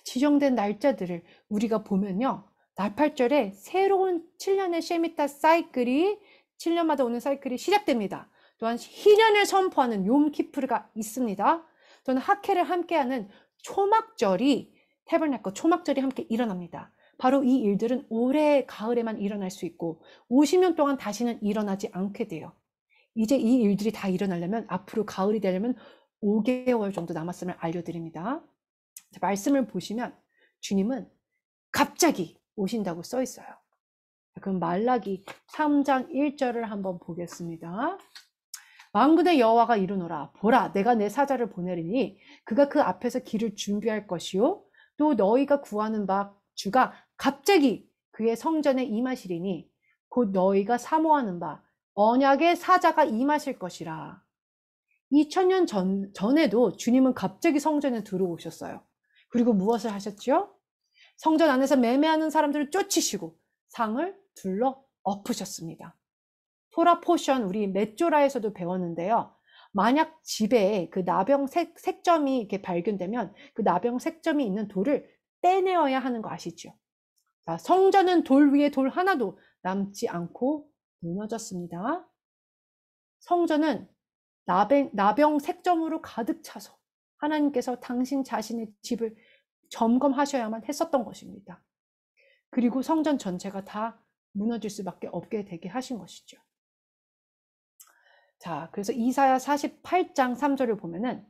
지정된 날짜들을 우리가 보면요. 나팔절에 새로운 7년의 쉐미타 사이클이 7년마다 오는 사이클이 시작됩니다. 또한 희년을 선포하는 욤키푸르가 있습니다. 또는 하켈을 함께하는 초막절이 태블나클 초막절이 함께 일어납니다. 바로 이 일들은 올해 가을에만 일어날 수 있고 50년 동안 다시는 일어나지 않게 돼요. 이제 이 일들이 다 일어나려면 앞으로 가을이 되려면 5개월 정도 남았음을 알려드립니다. 말씀을 보시면 주님은 갑자기 오신다고 써 있어요. 그럼 말라기 3장 1절을 한번 보겠습니다. 만군의 여호와가 이르노라. 보라, 내가 내 사자를 보내리니 그가 그 앞에서 길을 준비할 것이요 또 너희가 구하는 바 주가 갑자기 그의 성전에 임하시리니 곧 너희가 사모하는 바 언약의 사자가 임하실 것이라. 2000년 전에도 주님은 갑자기 성전에 들어오셨어요. 그리고 무엇을 하셨죠? 성전 안에서 매매하는 사람들을 쫓으시고 상을 둘러 엎으셨습니다. 토라 포션 우리 맷조라에서도 배웠는데요. 만약 집에 그 나병 색점이 이렇게 발견되면 그 나병 색점이 있는 돌을 떼내어야 하는 거 아시죠? 자, 성전은 돌 위에 돌 하나도 남지 않고 무너졌습니다. 성전은 나병 색점으로 가득 차서 하나님께서 당신 자신의 집을 점검하셔야만 했었던 것입니다. 그리고 성전 전체가 다 무너질 수밖에 없게 되게 하신 것이죠. 자, 그래서 이사야 48장 3절을 보면은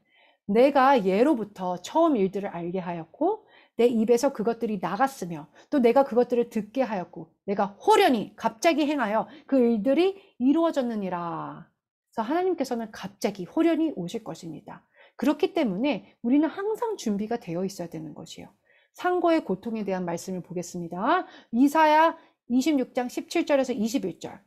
내가 예로부터 처음 일들을 알게 하였고 내 입에서 그것들이 나갔으며 또 내가 그것들을 듣게 하였고 내가 호련히 갑자기 행하여 그 일들이 이루어졌느니라. 그래서 하나님께서는 갑자기 호련히 오실 것입니다. 그렇기 때문에 우리는 항상 준비가 되어 있어야 되는 것이에요. 상고의 고통에 대한 말씀을 보겠습니다. 이사야 26장 17절에서 21절.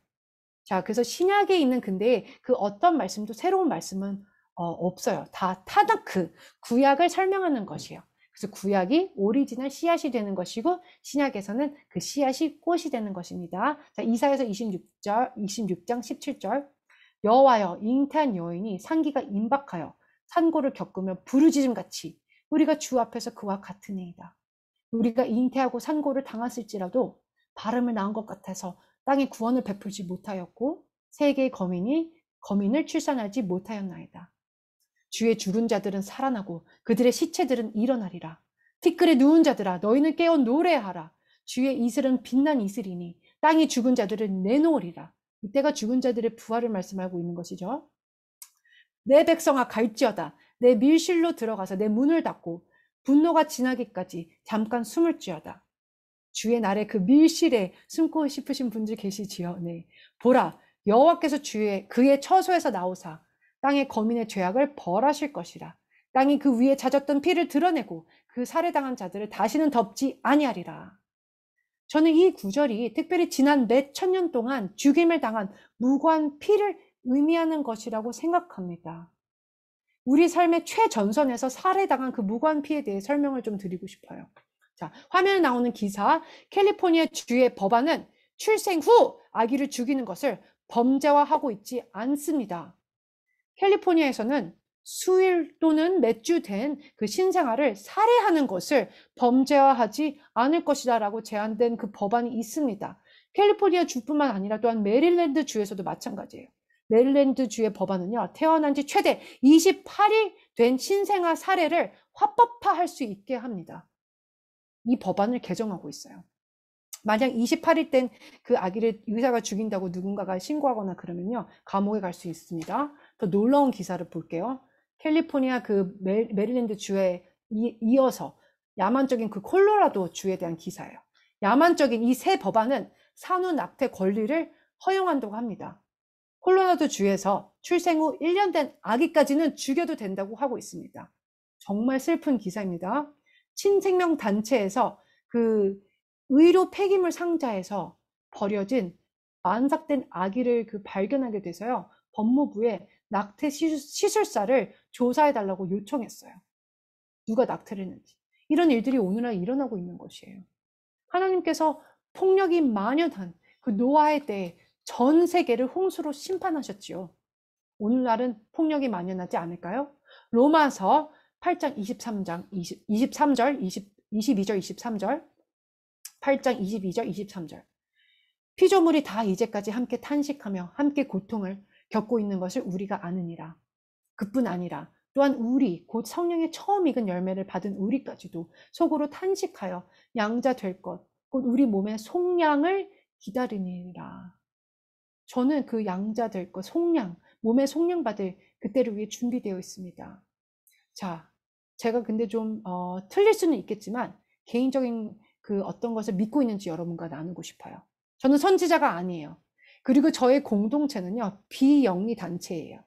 자, 그래서 신약에 있는 근데 그 어떤 말씀도 새로운 말씀은 없어요. 다 타나크, 구약을 설명하는 것이에요. 그래서 구약이 오리지널 씨앗이 되는 것이고 신약에서는 그 씨앗이 꽃이 되는 것입니다. 자, 이사야서 26장 17절. 여호와여, 잉태한 여인이 상기가 임박하여 산고를 겪으며 부르짖음같이 우리가 주 앞에서 그와 같으니이다. 우리가 잉태하고 산고를 당했을지라도 바람을 낳은 것 같아서 땅에 구원을 베풀지 못하였고 세계의 거민을 출산하지 못하였나이다. 주의 죽은 자들은 살아나고 그들의 시체들은 일어나리라. 티끌에 누운 자들아 너희는 깨어 노래하라. 주의 이슬은 빛난 이슬이니 땅이 죽은 자들을 내놓으리라. 이때가 죽은 자들의 부활을 말씀하고 있는 것이죠. 내 백성아 갈지어다. 내 밀실로 들어가서 내 문을 닫고 분노가 지나기까지 잠깐 숨을지어다. 주의 날에 그 밀실에 숨고 싶으신 분들 계시지요. 네. 보라, 여호와께서 그의 처소에서 나오사 땅의 거민의 죄악을 벌하실 것이라. 땅이 그 위에 잦았던 피를 드러내고 그 살해당한 자들을 다시는 덮지 아니하리라. 저는 이 구절이 특별히 지난 몇 천년 동안 죽임을 당한 무고한 피를 의미하는 것이라고 생각합니다. 우리 삶의 최전선에서 살해당한 그 무고한 피에 대해 설명을 좀 드리고 싶어요. 자, 화면에 나오는 기사, 캘리포니아 주의 법안은 출생 후 아기를 죽이는 것을 범죄화하고 있지 않습니다. 캘리포니아에서는 수일 또는 몇 주 된 그 신생아를 살해하는 것을 범죄화하지 않을 것이다 라고 제안된 그 법안이 있습니다. 캘리포니아 주뿐만 아니라 또한 메릴랜드 주에서도 마찬가지예요. 메릴랜드 주의 법안은요, 태어난 지 최대 28일 된 신생아 살해를 합법화할 수 있게 합니다. 이 법안을 개정하고 있어요. 만약 28일 된 그 아기를 의사가 죽인다고 누군가가 신고하거나 그러면요, 감옥에 갈 수 있습니다. 더 놀라운 기사를 볼게요. 캘리포니아 그 메릴랜드 주에 이어서 야만적인 그 콜로라도 주에 대한 기사예요. 야만적인 이 새 법안은 산후 낙태 권리를 허용한다고 합니다. 콜로라도 주에서 출생 후 1년 된 아기까지는 죽여도 된다고 하고 있습니다. 정말 슬픈 기사입니다. 친생명 단체에서 그 의료 폐기물 상자에서 버려진 만삭된 아기를 발견하게 돼서요. 법무부에 낙태 시술사를 조사해달라고 요청했어요. 누가 낙태를 했는지. 이런 일들이 오늘날 일어나고 있는 것이에요. 하나님께서 폭력이 만연한 그 노아의 때에 전 세계를 홍수로 심판하셨지요. 오늘날은 폭력이 만연하지 않을까요? 로마서 8장 23절, 22절, 23절, 8장 22절, 23절. 피조물이 다 이제까지 함께 탄식하며 함께 고통을 겪고 있는 것을 우리가 아느니라. 그뿐 아니라 또한 우리 곧 성령의 처음 익은 열매를 받은 우리까지도 속으로 탄식하여 양자 될 것, 곧 우리 몸의 속량을 기다리니라. 저는 그 양자 될 것, 속량, 몸의 속량 받을 그때를 위해 준비되어 있습니다. 자, 제가 근데 좀 틀릴 수는 있겠지만 개인적인 그 어떤 것을 믿고 있는지 여러분과 나누고 싶어요. 저는 선지자가 아니에요. 그리고 저의 공동체는요, 비영리 단체예요.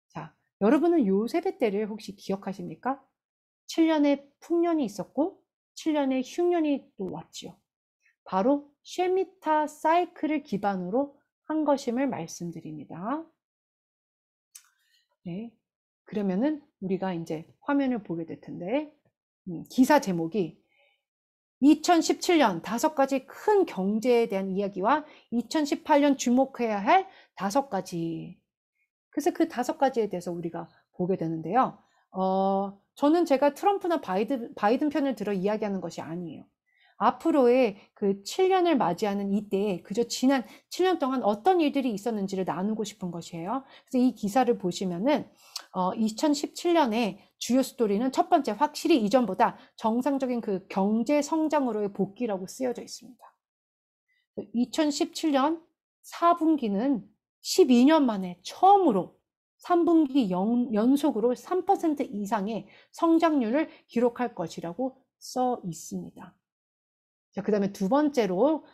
자, 여러분은 요셉의 때를 혹시 기억하십니까? 7년의 풍년이 있었고 7년의 흉년이 또 왔지요. 바로 쉐미타 사이클을 기반으로 한 것임을 말씀드립니다. 네, 그러면은 우리가 이제 화면을 보게 될 텐데 기사 제목이 2017년 5가지 큰 경제에 대한 이야기와 2018년 주목해야 할 5가지. 그래서 그 5가지에 대해서 우리가 보게 되는데요. 저는 제가 트럼프나 바이든 편을 들어 이야기하는 것이 아니에요. 앞으로의 그 7년을 맞이하는 이때에 그저 지난 7년 동안 어떤 일들이 있었는지를 나누고 싶은 것이에요. 그래서 이 기사를 보시면은 2017년에 주요 스토리는 첫 번째, 확실히 이전보다 정상적인 그 경제 성장으로의 복귀라고 쓰여져 있습니다. 2017년 4분기는 12년 만에 처음으로 3분기 연속으로 3% 이상의 성장률을 기록할 것이라고 써 있습니다. 자, 그 다음에 두 번째로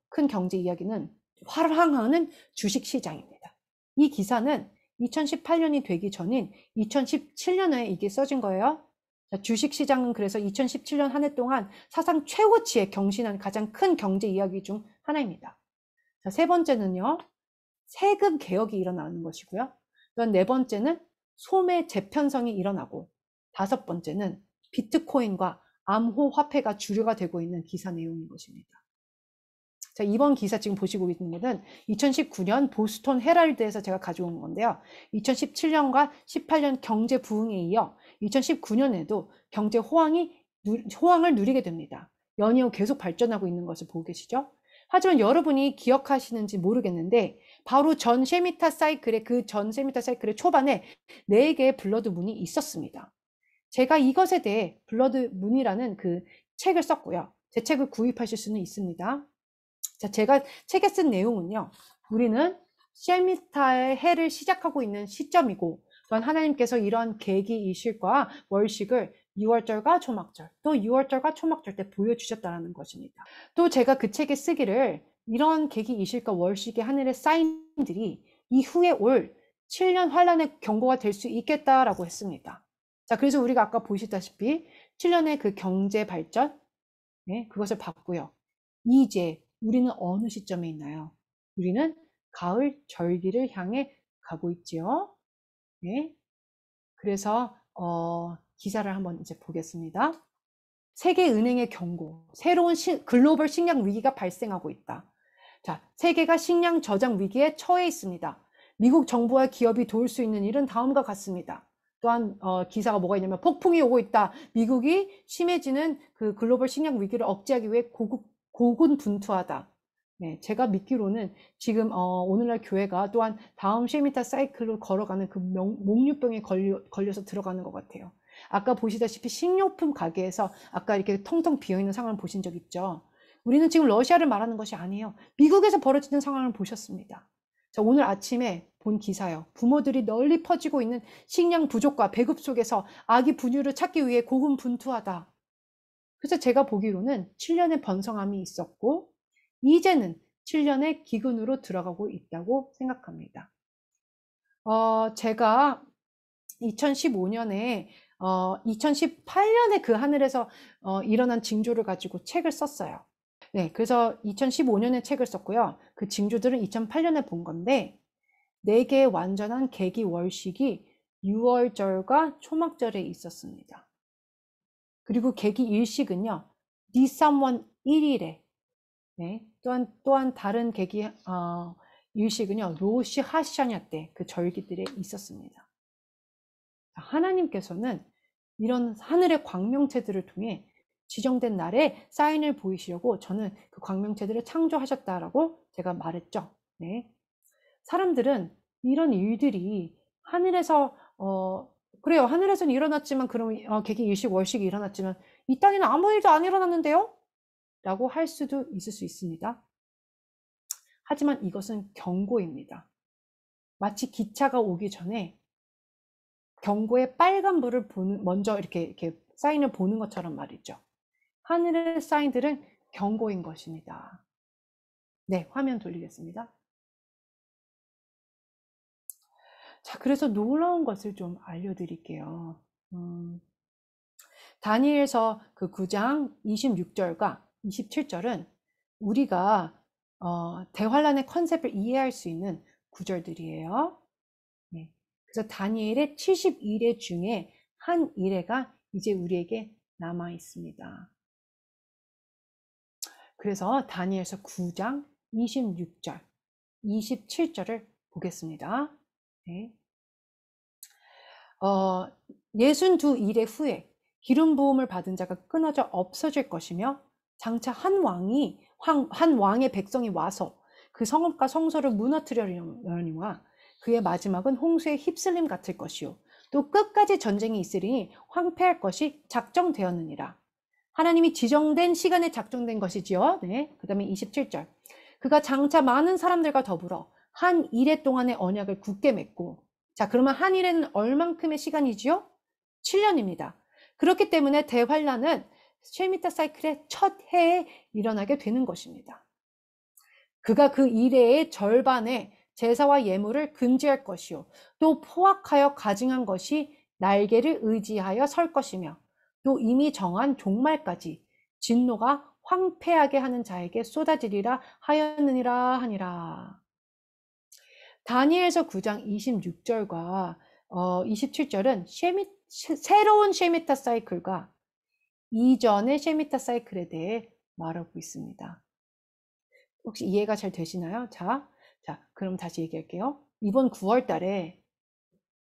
큰 경제 이야기는 활황하는 주식시장입니다. 이 기사는 2018년이 되기 전인 2017년에 이게 써진 거예요. 자, 주식시장은 그래서 2017년 한 해 동안 사상 최고치에 경신한 가장 큰 경제 이야기 중 하나입니다. 자, 세 번째는요, 세금 개혁이 일어나는 것이고요. 또한 네 번째는 소매 재편성이 일어나고, 다섯 번째는 비트코인과 암호화폐가 주류가 되고 있는 기사 내용인 것입니다. 자, 이번 기사 지금 보시고 있는 것은 2019년 보스턴 헤럴드에서 제가 가져온 건데요. 2017년과 18년 경제 부흥에 이어 2019년에도 경제 호황을 누리게 됩니다. 연이어 계속 발전하고 있는 것을 보고 계시죠? 하지만 여러분이 기억하시는지 모르겠는데 바로 전 쉐미타 사이클의 초반에 4개의 블러드 문이 있었습니다. 제가 이것에 대해 블러드 문이라는 그 책을 썼고요. 제 책을 구입하실 수는 있습니다. 자, 제가 책에 쓴 내용은요. 우리는 쉐미타의 해를 시작하고 있는 시점이고 또한 하나님께서 이러한 계기이실과 월식을 6월절과 초막절, 또 6월절과 초막절 때 보여주셨다는 것입니다. 또 제가 그 책에 쓰기를 이런 계기이실과 월식의 하늘의 사인들이 이후에 올 7년 환란의 경고가 될 수 있겠다라고 했습니다. 자, 그래서 우리가 아까 보시다시피 7년의 그 경제 발전, 네, 그것을 봤고요. 이제 우리는 어느 시점에 있나요? 우리는 가을 절기를 향해 가고 있지요. 네. 그래서 기사를 한번 이제 보겠습니다. 세계은행의 경고, 새로운 글로벌 식량 위기가 발생하고 있다. 자, 세계가 식량 저장 위기에 처해 있습니다. 미국 정부와 기업이 도울 수 있는 일은 다음과 같습니다. 또한 기사가 뭐가 있냐면 폭풍이 오고 있다. 미국이 심해지는 그 글로벌 식량 위기를 억제하기 위해 고군분투하다. 네, 제가 믿기로는 지금 오늘날 교회가 또한 다음 쉐미타 사이클로 걸어가는 그 몽유병에 걸려서 들어가는 것 같아요. 아까 보시다시피 식료품 가게에서 아까 이렇게 텅텅 비어있는 상황을 보신 적 있죠? 우리는 지금 러시아를 말하는 것이 아니에요. 미국에서 벌어지는 상황을 보셨습니다. 자, 오늘 아침에 본 기사요. 부모들이 널리 퍼지고 있는 식량 부족과 배급 속에서 아기 분유를 찾기 위해 고군분투하다. 그래서 제가 보기로는 7년의 번성함이 있었고 이제는 7년의 기근으로 들어가고 있다고 생각합니다. 제가 2015년에 2018년에 그 하늘에서 일어난 징조를 가지고 책을 썼어요. 네, 그래서 2015년에 책을 썼고요. 그 징조들은 2008년에 본 건데 4개의 완전한 계기 월식이 6월절과 초막절에 있었습니다. 그리고 계기 일식은요, 니삼원 1일에, 네, 또한 다른 계기 일식은요, 로시 하샤냐 때 그 절기들에 있었습니다. 하나님께서는 이런 하늘의 광명체들을 통해 지정된 날에 사인을 보이시려고 저는 그 광명체들을 창조하셨다라고 제가 말했죠. 네. 사람들은 이런 일들이 하늘에서 그래요. 하늘에서는 일어났지만 그럼 계기 일식 월식이 일어났지만 이 땅에는 아무 일도 안 일어났는데요? 라고 할 수도 있을 수 있습니다. 하지만 이것은 경고입니다. 마치 기차가 오기 전에 경고의 빨간불을 먼저 이렇게 사인을 보는 것처럼 말이죠. 하늘의 사인들은 경고인 것입니다. 네, 화면 돌리겠습니다. 자, 그래서 놀라운 것을 좀 알려드릴게요. 다니엘서 그 9장 26절과 27절은 우리가 대환란의 컨셉을 이해할 수 있는 구절들이에요. 네. 그래서 다니엘의 71회 중에 한 일회가 이제 우리에게 남아 있습니다. 그래서 다니엘서 9장 26절, 27절을 보겠습니다. 네. 62일의 후에 기름 부음을 받은 자가 끊어져 없어질 것이며 장차 한 왕의 백성이 와서 그 성읍과 성소를 무너뜨려려니와 그의 마지막은 홍수에 휩쓸림 같을 것이요 또 끝까지 전쟁이 있으리니 황폐할 것이 작정되었느니라. 하나님이 지정된 시간에 작정된 것이지요. 네. 그 다음에 27절. 그가 장차 많은 사람들과 더불어 한 일해 동안의 언약을 굳게 맺고 자, 그러면 한 일에는 얼만큼의 시간이지요? 7년입니다. 그렇기 때문에 대환란은 쉐미타 사이클의 첫 해에 일어나게 되는 것입니다. 그가 그 일해의 절반의 제사와 예물을 금지할 것이요 또 포악하여 가증한 것이 날개를 의지하여 설 것이며 또 이미 정한 종말까지 진노가 황폐하게 하는 자에게 쏟아지리라 하였느니라 하니라. 다니엘서 9장 26절과 27절은 새로운 쉐미타 사이클과 이전의 쉐미타 사이클에 대해 말하고 있습니다. 혹시 이해가 잘 되시나요? 자, 그럼 다시 얘기할게요. 이번 9월 달에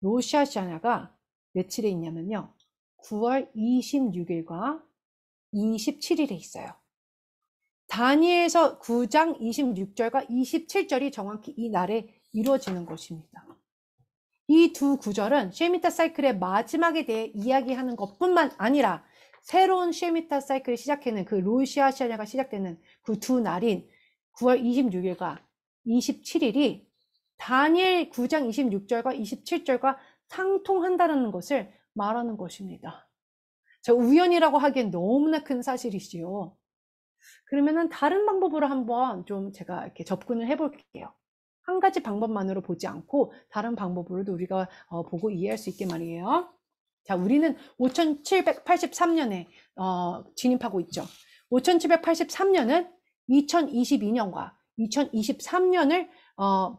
로샤샤나가 며칠에 있냐면요. 9월 26일과 27일에 있어요. 다니엘서 9장 26절과 27절이 정확히 이 날에 이루어지는 것입니다. 이 두 구절은 쉐미타 사이클의 마지막에 대해 이야기하는 것뿐만 아니라 새로운 쉐미타 사이클이 시작하는 그 로시아시아냐가 시작되는 그 두 날인 9월 26일과 27일이 다니엘 9장 26절과 27절과 상통한다는 것을 말하는 것입니다. 저 우연이라고 하기엔 너무나 큰 사실이지요. 그러면은 다른 방법으로 한번 좀 제가 이렇게 접근을 해볼게요. 한 가지 방법만으로 보지 않고 다른 방법으로도 우리가 보고 이해할 수 있게 말이에요. 자, 우리는 5783년에 진입하고 있죠. 5783년은 2022년과 2023년을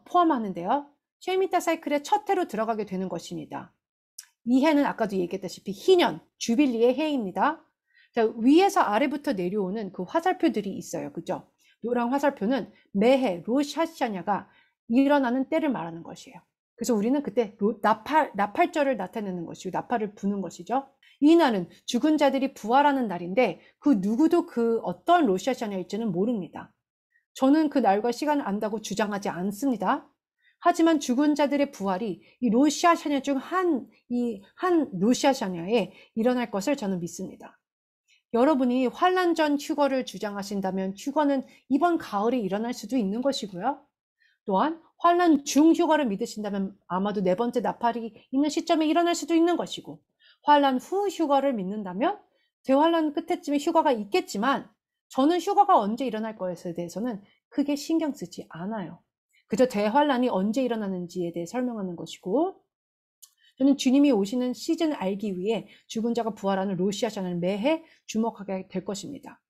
포함하는데요. 쉐미타 사이클의 첫 해로 들어가게 되는 것입니다. 이 해는 아까도 얘기했다시피 희년, 주빌리의 해입니다. 자, 위에서 아래부터 내려오는 그 화살표들이 있어요. 그죠? 노란 화살표는 매해 로샤샤냐가 일어나는 때를 말하는 것이에요. 그래서 우리는 그때 나팔절을 나타내는 것이고 나팔을 부는 것이죠. 이 날은 죽은 자들이 부활하는 날인데 그 누구도 그 어떤 로샤샤냐일지는 모릅니다. 저는 그 날과 시간을 안다고 주장하지 않습니다. 하지만 죽은 자들의 부활이 이 로시아샤냐 중 한 로시아샤냐에 일어날 것을 저는 믿습니다. 여러분이 환란 전 휴거를 주장하신다면 휴거는 이번 가을에 일어날 수도 있는 것이고요. 또한 환란 중 휴거를 믿으신다면 아마도 네 번째 나팔이 있는 시점에 일어날 수도 있는 것이고 환란 후 휴거를 믿는다면 대환란 끝에쯤에 휴가가 있겠지만 저는 휴가가 언제 일어날 것에 대해서는 크게 신경 쓰지 않아요. 그저 대환란이 언제 일어나는지에 대해 설명하는 것이고, 저는 주님이 오시는 시즌을 알기 위해 죽은 자가 부활하는 로시아션을 매해 주목하게 될 것입니다.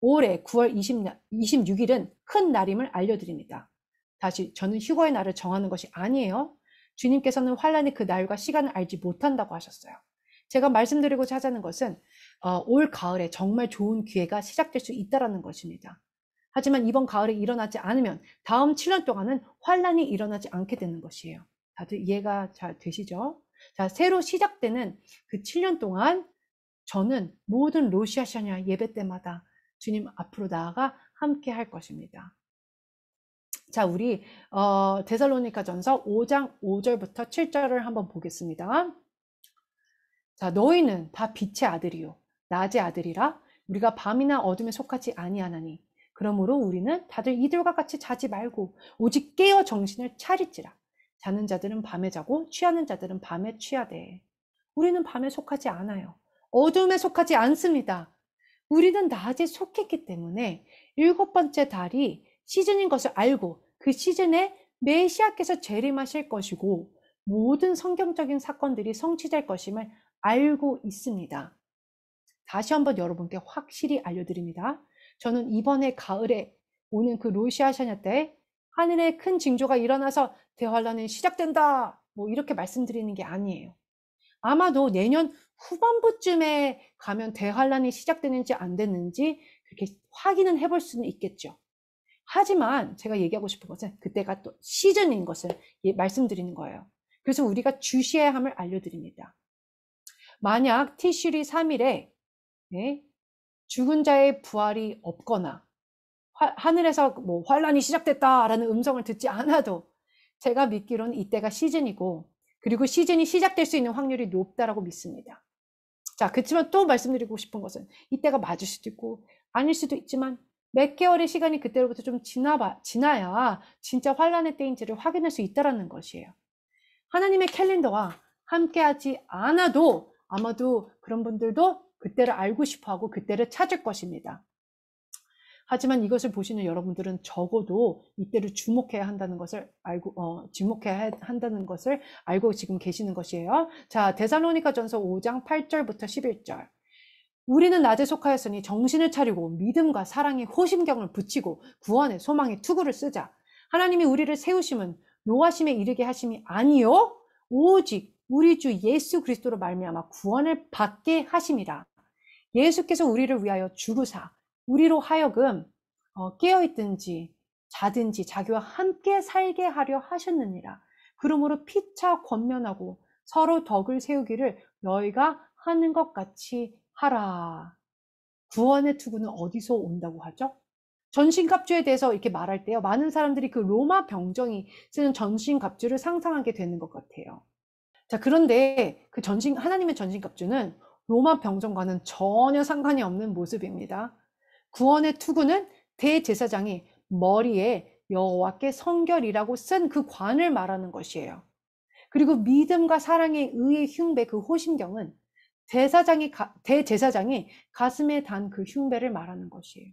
올해 9월 26일은 큰 날임을 알려드립니다. 다시, 저는 휴거의 날을 정하는 것이 아니에요. 주님께서는 환란의 그 날과 시간을 알지 못한다고 하셨어요. 제가 말씀드리고자 하자는 것은 올 가을에 정말 좋은 기회가 시작될 수 있다는 것입니다. 하지만 이번 가을에 일어나지 않으면 다음 7년 동안은 환란이 일어나지 않게 되는 것이에요. 다들 이해가 잘 되시죠? 자, 새로 시작되는 그 7년 동안 저는 모든 로시아샤냐 예배 때마다 주님 앞으로 나아가 함께 할 것입니다. 자, 우리 데살로니가전서 5장 5절부터 7절을 한번 보겠습니다. 자, 너희는 다 빛의 아들이요 낮의 아들이라 우리가 밤이나 어둠에 속하지 아니하나니 그러므로 우리는 다들 이들과 같이 자지 말고 오직 깨어 정신을 차릴지라. 자는 자들은 밤에 자고 취하는 자들은 밤에 취하되 우리는 밤에 속하지 않아요. 어둠에 속하지 않습니다. 우리는 낮에 속했기 때문에 7번째 달이 시즌인 것을 알고 그 시즌에 메시아께서 재림하실 것이고 모든 성경적인 사건들이 성취될 것임을 알고 있습니다. 다시 한번 여러분께 확실히 알려드립니다. 저는 이번에 가을에 오는 그 로시아샤냐 때 하늘에 큰 징조가 일어나서 대환란이 시작된다 뭐 이렇게 말씀드리는 게 아니에요. 아마도 내년 후반부쯤에 가면 대환란이 시작되는지 안 됐는지 그렇게 확인은 해볼 수는 있겠죠. 하지만 제가 얘기하고 싶은 것은 그때가 또 시즌인 것을 말씀드리는 거예요. 그래서 우리가 주시해야 함을 알려드립니다. 만약 티슈리 3일에 죽은 자의 부활이 없거나 하늘에서 뭐 환란이 시작됐다라는 음성을 듣지 않아도 제가 믿기로는 이때가 시즌이고 그리고 시즌이 시작될 수 있는 확률이 높다라고 믿습니다. 자, 그렇지만 또 말씀드리고 싶은 것은 이때가 맞을 수도 있고 아닐 수도 있지만 몇 개월의 시간이 그때로부터 좀 지나야 진짜 환란의 때인지를 확인할 수 있다는 것이에요. 하나님의 캘린더와 함께하지 않아도 아마도 그런 분들도 그때를 알고 싶어하고 그때를 찾을 것입니다. 하지만 이것을 보시는 여러분들은 적어도 이때를 주목해야 한다는 것을 알고 주목해야 한다는 것을 알고 지금 계시는 것이에요. 자, 데살로니가전서 5장 8절부터 11절. 우리는 낮에 속하였으니 정신을 차리고 믿음과 사랑의 호심경을 붙이고 구원의 소망의 투구를 쓰자. 하나님이 우리를 세우심은 노하심에 이르게 하심이 아니요 오직 우리 주 예수 그리스도로 말미암아 구원을 받게 하심이라. 예수께서 우리를 위하여 죽으사 우리로 하여금 깨어있든지 자든지 자기와 함께 살게 하려 하셨느니라. 그러므로 피차 권면하고 서로 덕을 세우기를 너희가 하는 것 같이 하라. 구원의 투구는 어디서 온다고 하죠? 전신갑주에 대해서 이렇게 말할 때요. 많은 사람들이 그 로마 병정이 쓰는 전신갑주를 상상하게 되는 것 같아요. 자, 그런데 그 하나님의 전신갑주는 로마 병정과는 전혀 상관이 없는 모습입니다. 구원의 투구는 대제사장이 머리에 여호와께 성결이라고 쓴 그 관을 말하는 것이에요. 그리고 믿음과 사랑의 의의 흉배 그 호심경은 대제사장이 가슴에 단 그 흉배를 말하는 것이에요.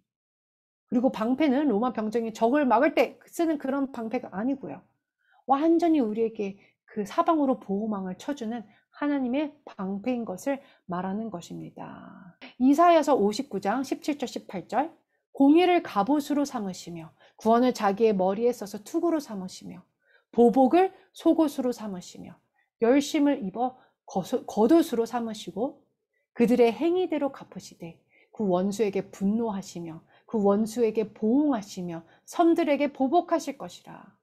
그리고 방패는 로마 병정이 적을 막을 때 쓰는 그런 방패가 아니고요. 완전히 우리에게 그 사방으로 보호망을 쳐주는 하나님의 방패인 것을 말하는 것입니다. 이사야서 59장 17절 18절. 공의를 갑옷으로 삼으시며 구원을 자기의 머리에 써서 투구로 삼으시며 보복을 속옷으로 삼으시며 열심을 입어 겉옷으로 삼으시고 그들의 행위대로 갚으시되 그 원수에게 분노하시며 그 원수에게 보응하시며 섬들에게 보복하실 것이라.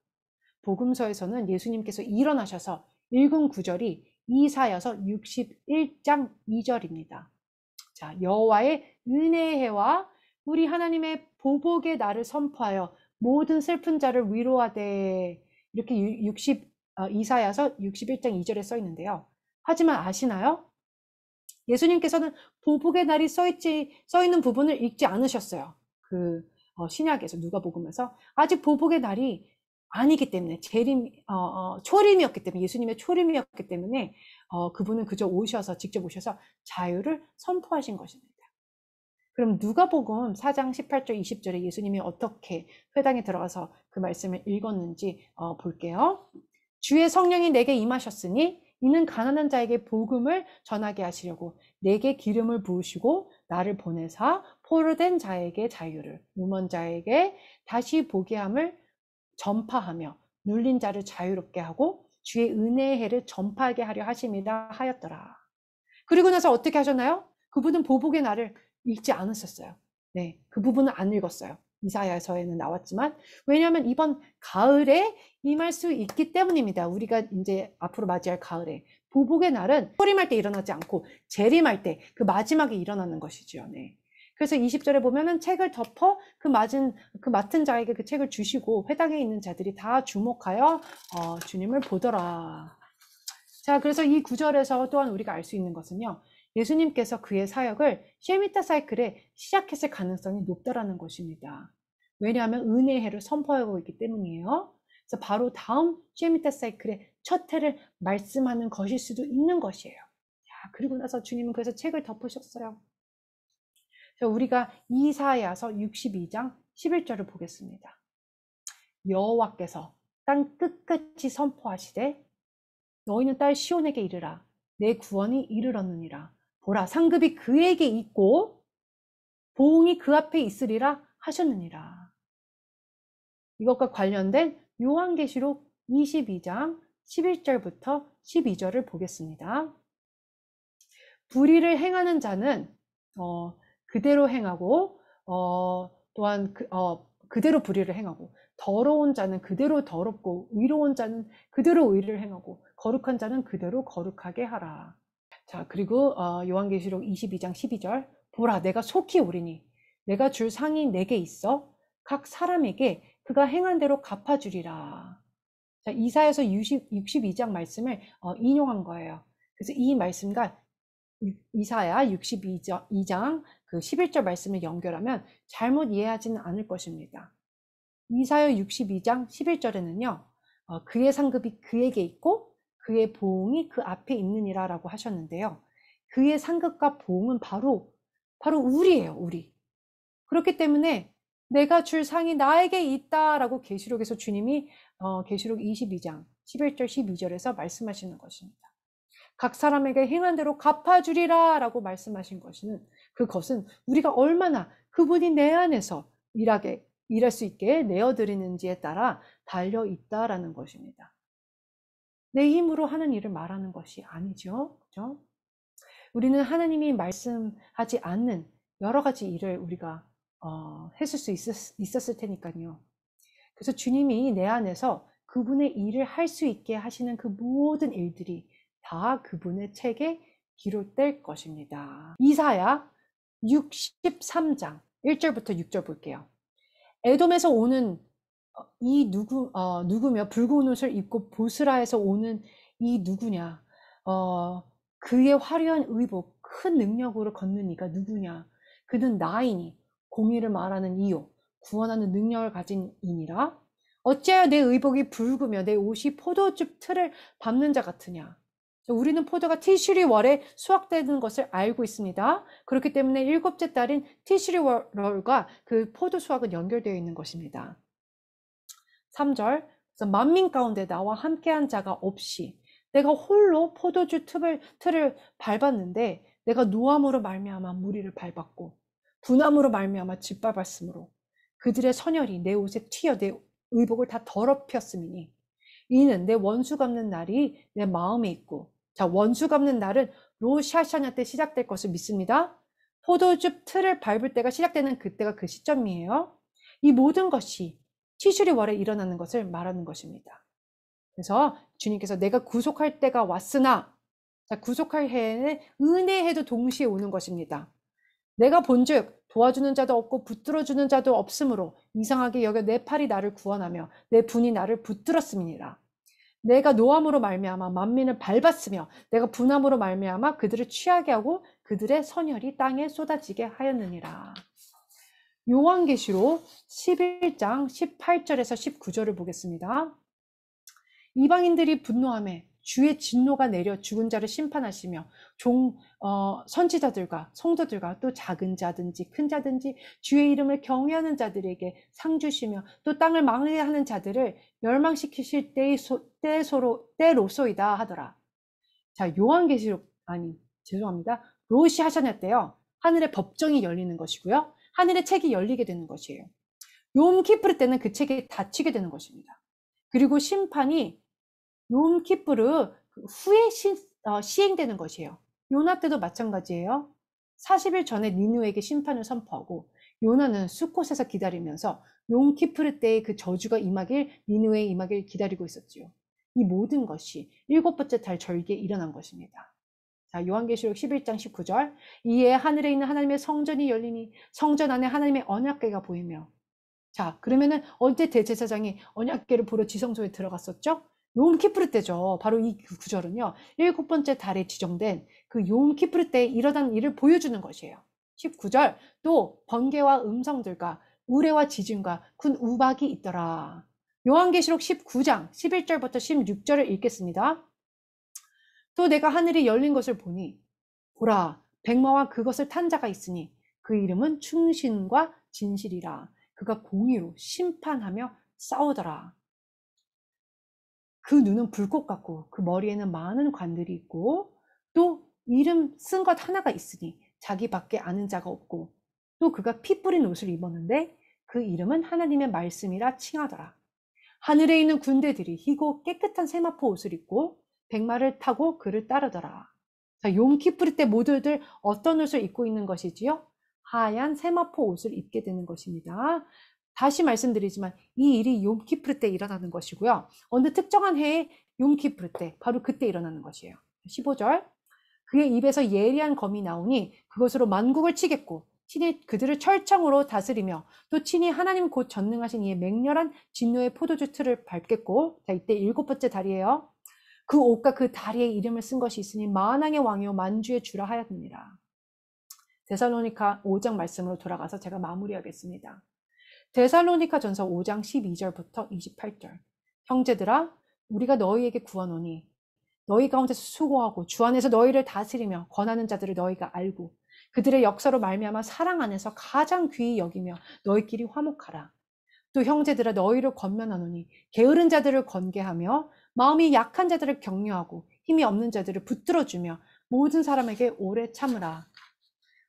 복음서에서는 예수님께서 일어나셔서 읽은 구절이 이사야서 61장 2절입니다. 자, 여호와의 은혜의 해와 우리 하나님의 보복의 날을 선포하여 모든 슬픈 자를 위로하되 이렇게 이사야서 61장 2절에 써 있는데요. 하지만 아시나요? 예수님께서는 보복의 날이 써 있는 부분을 읽지 않으셨어요. 그 신약에서 누가복음에서 아직 보복의 날이 아니기 때문에 초림이었기 때문에 예수님의 초림이었기 때문에 그분은 그저 직접 오셔서 자유를 선포하신 것입니다. 그럼 누가복음 4장 18절 20절에 예수님이 어떻게 회당에 들어가서 그 말씀을 읽었는지 볼게요. 주의 성령이 내게 임하셨으니 이는 가난한 자에게 복음을 전하게 하시려고 내게 기름을 부으시고 나를 보내사 포로된 자에게 자유를, 유먼자에게 다시 보게 함을 전파하며 눌린 자를 자유롭게 하고 주의 은혜의 해를 전파하게 하려 하심이라 하였더라. 그리고 나서 어떻게 하셨나요? 그분은 보복의 날을 읽지 않으셨어요. 네, 그 부분은 안 읽었어요. 이사야서에는 나왔지만, 왜냐하면 이번 가을에 임할 수 있기 때문입니다. 우리가 이제 앞으로 맞이할 가을에 보복의 날은 소림할 때 일어나지 않고 재림할 때 그 마지막에 일어나는 것이죠. 네. 그래서 20절에 보면은 책을 덮어 그 맡은 자에게 그 책을 주시고 회당에 있는 자들이 다 주목하여 주님을 보더라. 자, 그래서 이 구절에서 또한 우리가 알 수 있는 것은요. 예수님께서 그의 사역을 쉐미타 사이클에 시작했을 가능성이 높다라는 것입니다. 왜냐하면 은혜의 해를 선포하고 있기 때문이에요. 그래서 바로 다음 쉐미타 사이클의 첫 해를 말씀하는 것일 수도 있는 것이에요. 자, 그리고 나서 주님은 그래서 책을 덮으셨어요. 자, 우리가 이사야서 62장 11절을 보겠습니다. 여호와께서 땅 끝까지 선포하시되 너희는 딸 시온에게 이르라. 내 구원이 이르렀느니라. 보라, 상급이 그에게 있고 보응이 그 앞에 있으리라 하셨느니라. 이것과 관련된 요한계시록 22장 11절부터 12절을 보겠습니다. 불의를 행하는 자는 그대로 행하고 또한 그대로 불의를 행하고 더러운 자는 그대로 더럽고 의로운 자는 그대로 의를 행하고 거룩한 자는 그대로 거룩하게 하라. 자, 그리고 요한계시록 22장 12절 보라 내가 속히 오리니 내가 줄 상이 내게 있어 각 사람에게 그가 행한 대로 갚아주리라. 자, 이사야서 62장 말씀을 인용한 거예요. 그래서 이 말씀과 이사야 62장 그 11절 말씀을 연결하면 잘못 이해하지는 않을 것입니다. 이사야 62장 11절에는요. 그의 상급이 그에게 있고 그의 보응이 그 앞에 있느니라 라고 하셨는데요. 그의 상급과 보응은 바로 우리예요. 우리. 그렇기 때문에 내가 줄 상이 나에게 있다라고 계시록에서 주님이 계시록 22장 11절 12절에서 말씀하시는 것입니다. 각 사람에게 행한 대로 갚아주리라 라고 말씀하신 그것은 우리가 얼마나 그분이 내 안에서 일할 수 있게 내어드리는지에 따라 달려있다라는 것입니다. 내 힘으로 하는 일을 말하는 것이 아니죠. 그렇죠? 우리는 하나님이 말씀하지 않는 여러 가지 일을 우리가 했을 수 있었을 테니까요. 그래서 주님이 내 안에서 그분의 일을 할 수 있게 하시는 그 모든 일들이 다 그분의 책에 기록될 것입니다. 이사야 63장 1절부터 6절 볼게요. 에돔에서 오는 이 누구며 붉은 옷을 입고 보스라에서 오는 이 누구냐? 그의 화려한 의복, 큰 능력으로 걷는 이가 누구냐? 그는 나이니 공의를 말하는 이요 구원하는 능력을 가진 이니라. 어찌하여 내 의복이 붉으며 내 옷이 포도즙 틀을 밟는 자 같으냐? 우리는 포도가 티슈리 월에 수확되는 것을 알고 있습니다. 그렇기 때문에 7째 달인 티슈리 월과 그 포도 수확은 연결되어 있는 것입니다. 3절, 그래서 만민 가운데 나와 함께한 자가 없이 내가 홀로 포도주 틀을 밟았는데 내가 노함으로 말미암아 무리를 밟았고 분함으로 말미암아 짓밟았으므로 그들의 선혈이 내 옷에 튀어 내 의복을 다 더럽혔음이니 이는 내 원수 갚는 날이 내 마음에 있고, 자, 원수 갚는 날은 로샤샤냐 때 시작될 것을 믿습니다. 포도즙 틀을 밟을 때가 시작되는 그때가 그 시점이에요. 이 모든 것이 티슈리 월에 일어나는 것을 말하는 것입니다. 그래서 주님께서 내가 구속할 때가 왔으나, 자, 구속할 해에는 은혜의 해도 동시에 오는 것입니다. 내가 본즉 도와주는 자도 없고 붙들어주는 자도 없으므로 이상하게 여겨 내 팔이 나를 구원하며 내 분이 나를 붙들었음이니라. 내가 노함으로 말미암아 만민을 밟았으며 내가 분함으로 말미암아 그들을 취하게 하고 그들의 선혈이 땅에 쏟아지게 하였느니라. 요한계시록 11장 18절에서 19절을 보겠습니다. 이방인들이 분노하며 주의 진노가 내려 죽은 자를 심판하시며 선지자들과 성도들과 또 작은 자든지 큰 자든지 주의 이름을 경외하는 자들에게 상 주시며 또 땅을 망하는 자들을 멸망시키실 때로소이다 하더라. 자, 요한계시록 죄송합니다. 롯이 하셨댔대요. 하늘의 법정이 열리는 것이고요. 하늘의 책이 열리게 되는 것이에요. 욤 키프르 때는 그 책이 닫히게 되는 것입니다. 그리고 심판이 욤 키프르 후에 시행되는 것이에요. 요나 때도 마찬가지예요. 40일 전에 니누에게 심판을 선포하고 요나는 수콧에서 기다리면서 욤 키프르 때의 그 저주가 임하길 니누에 임하길 기다리고 있었지요. 이 모든 것이 7번째 달 절기에 일어난 것입니다. 자, 요한계시록 11장 19절. 이에 하늘에 있는 하나님의 성전이 열리니 성전 안에 하나님의 언약궤가 보이며. 자, 그러면은 언제 대제사장이 언약궤를 보러 지성소에 들어갔었죠? 욤 키프르 때죠. 바로 이 구절은요. 7번째 달에 지정된 그 욤 키프르 때에 일어난 일을 보여주는 것이에요. 19절. 또 번개와 음성들과 우레와 지진과 큰 우박이 있더라. 요한계시록 19장 11절부터 16절을 읽겠습니다. 또 내가 하늘이 열린 것을 보니 보라 백마와 그것을 탄 자가 있으니 그 이름은 충신과 진실이라. 그가 공의로 심판하며 싸우더라. 그 눈은 불꽃 같고 그 머리에는 많은 관들이 있고 또 이름 쓴 것 하나가 있으니 자기밖에 아는 자가 없고 또 그가 피 뿌린 옷을 입었는데 그 이름은 하나님의 말씀이라 칭하더라. 하늘에 있는 군대들이 희고 깨끗한 세마포 옷을 입고 백마를 타고 그를 따르더라. 자, 욤키프르 때 모두들 어떤 옷을 입고 있는 것이지요? 하얀 세마포 옷을 입게 되는 것입니다. 다시 말씀드리지만 이 일이 욤키프르 때 일어나는 것이고요. 어느 특정한 해에 욤키프르 때 바로 그때 일어나는 것이에요. 15절. 그의 입에서 예리한 검이 나오니 그것으로 만국을 치겠고 친히 그들을 철창으로 다스리며 또 친히 하나님 곧 전능하신 이의 맹렬한 진노의 포도주 틀을 밟겠고. 자, 이때 7번째 달이에요. 그 옷과 그 다리에 이름을 쓴 것이 있으니 만왕의 왕이요 만주의 주라 하였느니라. 데살로니가 5장 말씀으로 돌아가서 제가 마무리하겠습니다. 데살로니가 전서 5장 12절부터 28절. 형제들아 우리가 너희에게 구하노니 너희 가운데서 수고하고 주 안에서 너희를 다스리며 권하는 자들을 너희가 알고 그들의 역사로 말미암아 사랑 안에서 가장 귀히 여기며 너희끼리 화목하라. 또 형제들아 너희를 권면하노니 게으른 자들을 권계하며 마음이 약한 자들을 격려하고 힘이 없는 자들을 붙들어주며 모든 사람에게 오래 참으라.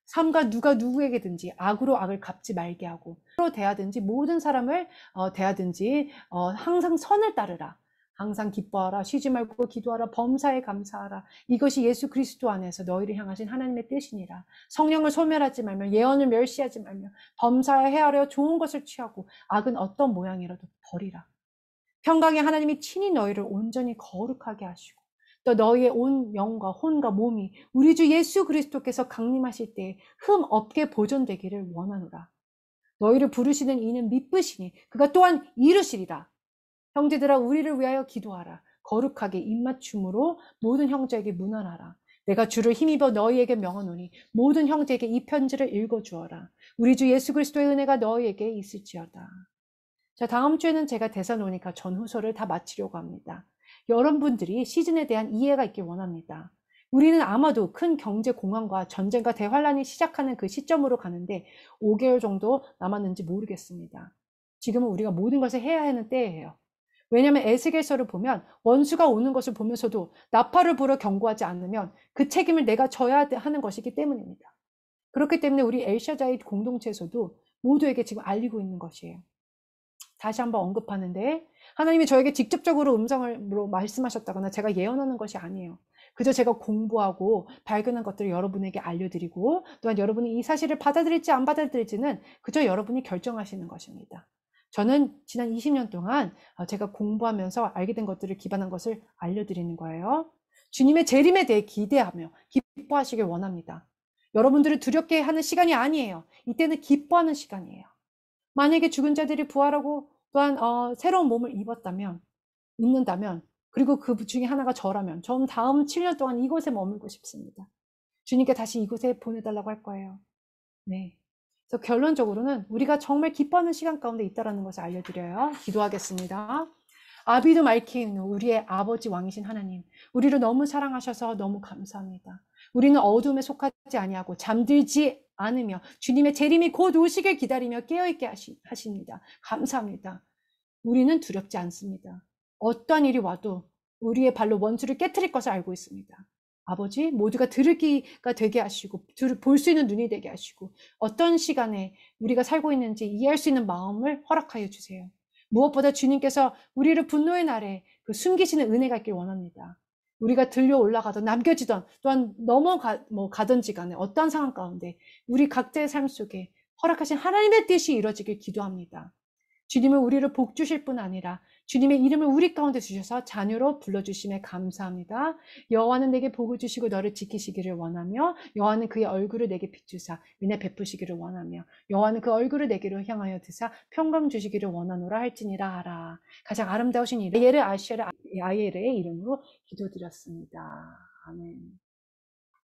삼가 누가 누구에게든지 악으로 악을 갚지 말게 하고 서로 대하든지 모든 사람을 대하든지 항상 선을 따르라. 항상 기뻐하라. 쉬지 말고 기도하라. 범사에 감사하라. 이것이 예수 그리스도 안에서 너희를 향하신 하나님의 뜻이니라. 성령을 소멸하지 말며 예언을 멸시하지 말며 범사에 헤아려 좋은 것을 취하고 악은 어떤 모양이라도 버리라. 평강의 하나님이 친히 너희를 온전히 거룩하게 하시고 또 너희의 온 영과 혼과 몸이 우리 주 예수 그리스도께서 강림하실 때에 흠 없게 보존되기를 원하노라. 너희를 부르시는 이는 미쁘시니 그가 또한 이루시리라. 형제들아 우리를 위하여 기도하라. 거룩하게 입맞춤으로 모든 형제에게 문안하라. 내가 주를 힘입어 너희에게 명하노니 모든 형제에게 이 편지를 읽어주어라. 우리 주 예수 그리스도의 은혜가 너희에게 있을지어다. 자, 다음 주에는 제가 데살로니가 전후서를 다 마치려고 합니다. 여러분들이 시즌에 대한 이해가 있길 원합니다. 우리는 아마도 큰 경제 공황과 전쟁과 대환란이 시작하는 그 시점으로 가는데 5개월 정도 남았는지 모르겠습니다. 지금은 우리가 모든 것을 해야 하는 때예요. 왜냐하면 에스겔서를 보면 원수가 오는 것을 보면서도 나팔을 불어 경고하지 않으면 그 책임을 내가 져야 하는 것이기 때문입니다. 그렇기 때문에 우리 엘샤자의 공동체에서도 모두에게 지금 알리고 있는 것이에요. 다시 한번 언급하는데 하나님이 저에게 직접적으로 음성으로 말씀하셨다거나 제가 예언하는 것이 아니에요. 그저 제가 공부하고 발견한 것들을 여러분에게 알려드리고 또한 여러분이 이 사실을 받아들일지 안 받아들일지는 그저 여러분이 결정하시는 것입니다. 저는 지난 20년 동안 제가 공부하면서 알게 된 것들을 기반한 것을 알려드리는 거예요. 주님의 재림에 대해 기대하며 기뻐하시길 원합니다. 여러분들을 두렵게 하는 시간이 아니에요. 이때는 기뻐하는 시간이에요. 만약에 죽은 자들이 부활하고 또한 새로운 몸을 입는다면 그리고 그 중에 하나가 저라면 전 다음 7년 동안 이곳에 머물고 싶습니다. 주님께 다시 이곳에 보내달라고 할 거예요. 네. 그래서 결론적으로는 우리가 정말 기뻐하는 시간 가운데 있다는 것을 알려드려요. 기도하겠습니다. 아비도 말키는 우리의 아버지 왕이신 하나님, 우리를 너무 사랑하셔서 너무 감사합니다. 우리는 어둠에 속하지 아니하고 잠들지 않으며 주님의 재림이 곧 오시길 기다리며 깨어있게 하십니다. 감사합니다. 우리는 두렵지 않습니다. 어떠한 일이 와도 우리의 발로 원수를 깨트릴 것을 알고 있습니다. 아버지, 모두가 들으기가 되게 하시고 볼 수 있는 눈이 되게 하시고 어떤 시간에 우리가 살고 있는지 이해할 수 있는 마음을 허락하여 주세요. 무엇보다 주님께서 우리를 분노의 날에 그 숨기시는 은혜가 있길 원합니다. 우리가 들려 올라가던 남겨지던 또한 가든지 간에 어떤 상황 가운데 우리 각자의 삶 속에 허락하신 하나님의 뜻이 이루어지길 기도합니다. 주님은 우리를 복 주실 뿐 아니라 주님의 이름을 우리 가운데 주셔서 자녀로 불러주심에 감사합니다. 여호와는 내게 복을 주시고 너를 지키시기를 원하며 여호와는 그의 얼굴을 내게 비추사 은혜 베푸시기를 원하며 여호와는 그 얼굴을 내게로 향하여 드사 평강 주시기를 원하노라 할지니라 하라. 가장 아름다우신 아예르 아시아르 아예르의 이름으로 기도드렸습니다. 아멘.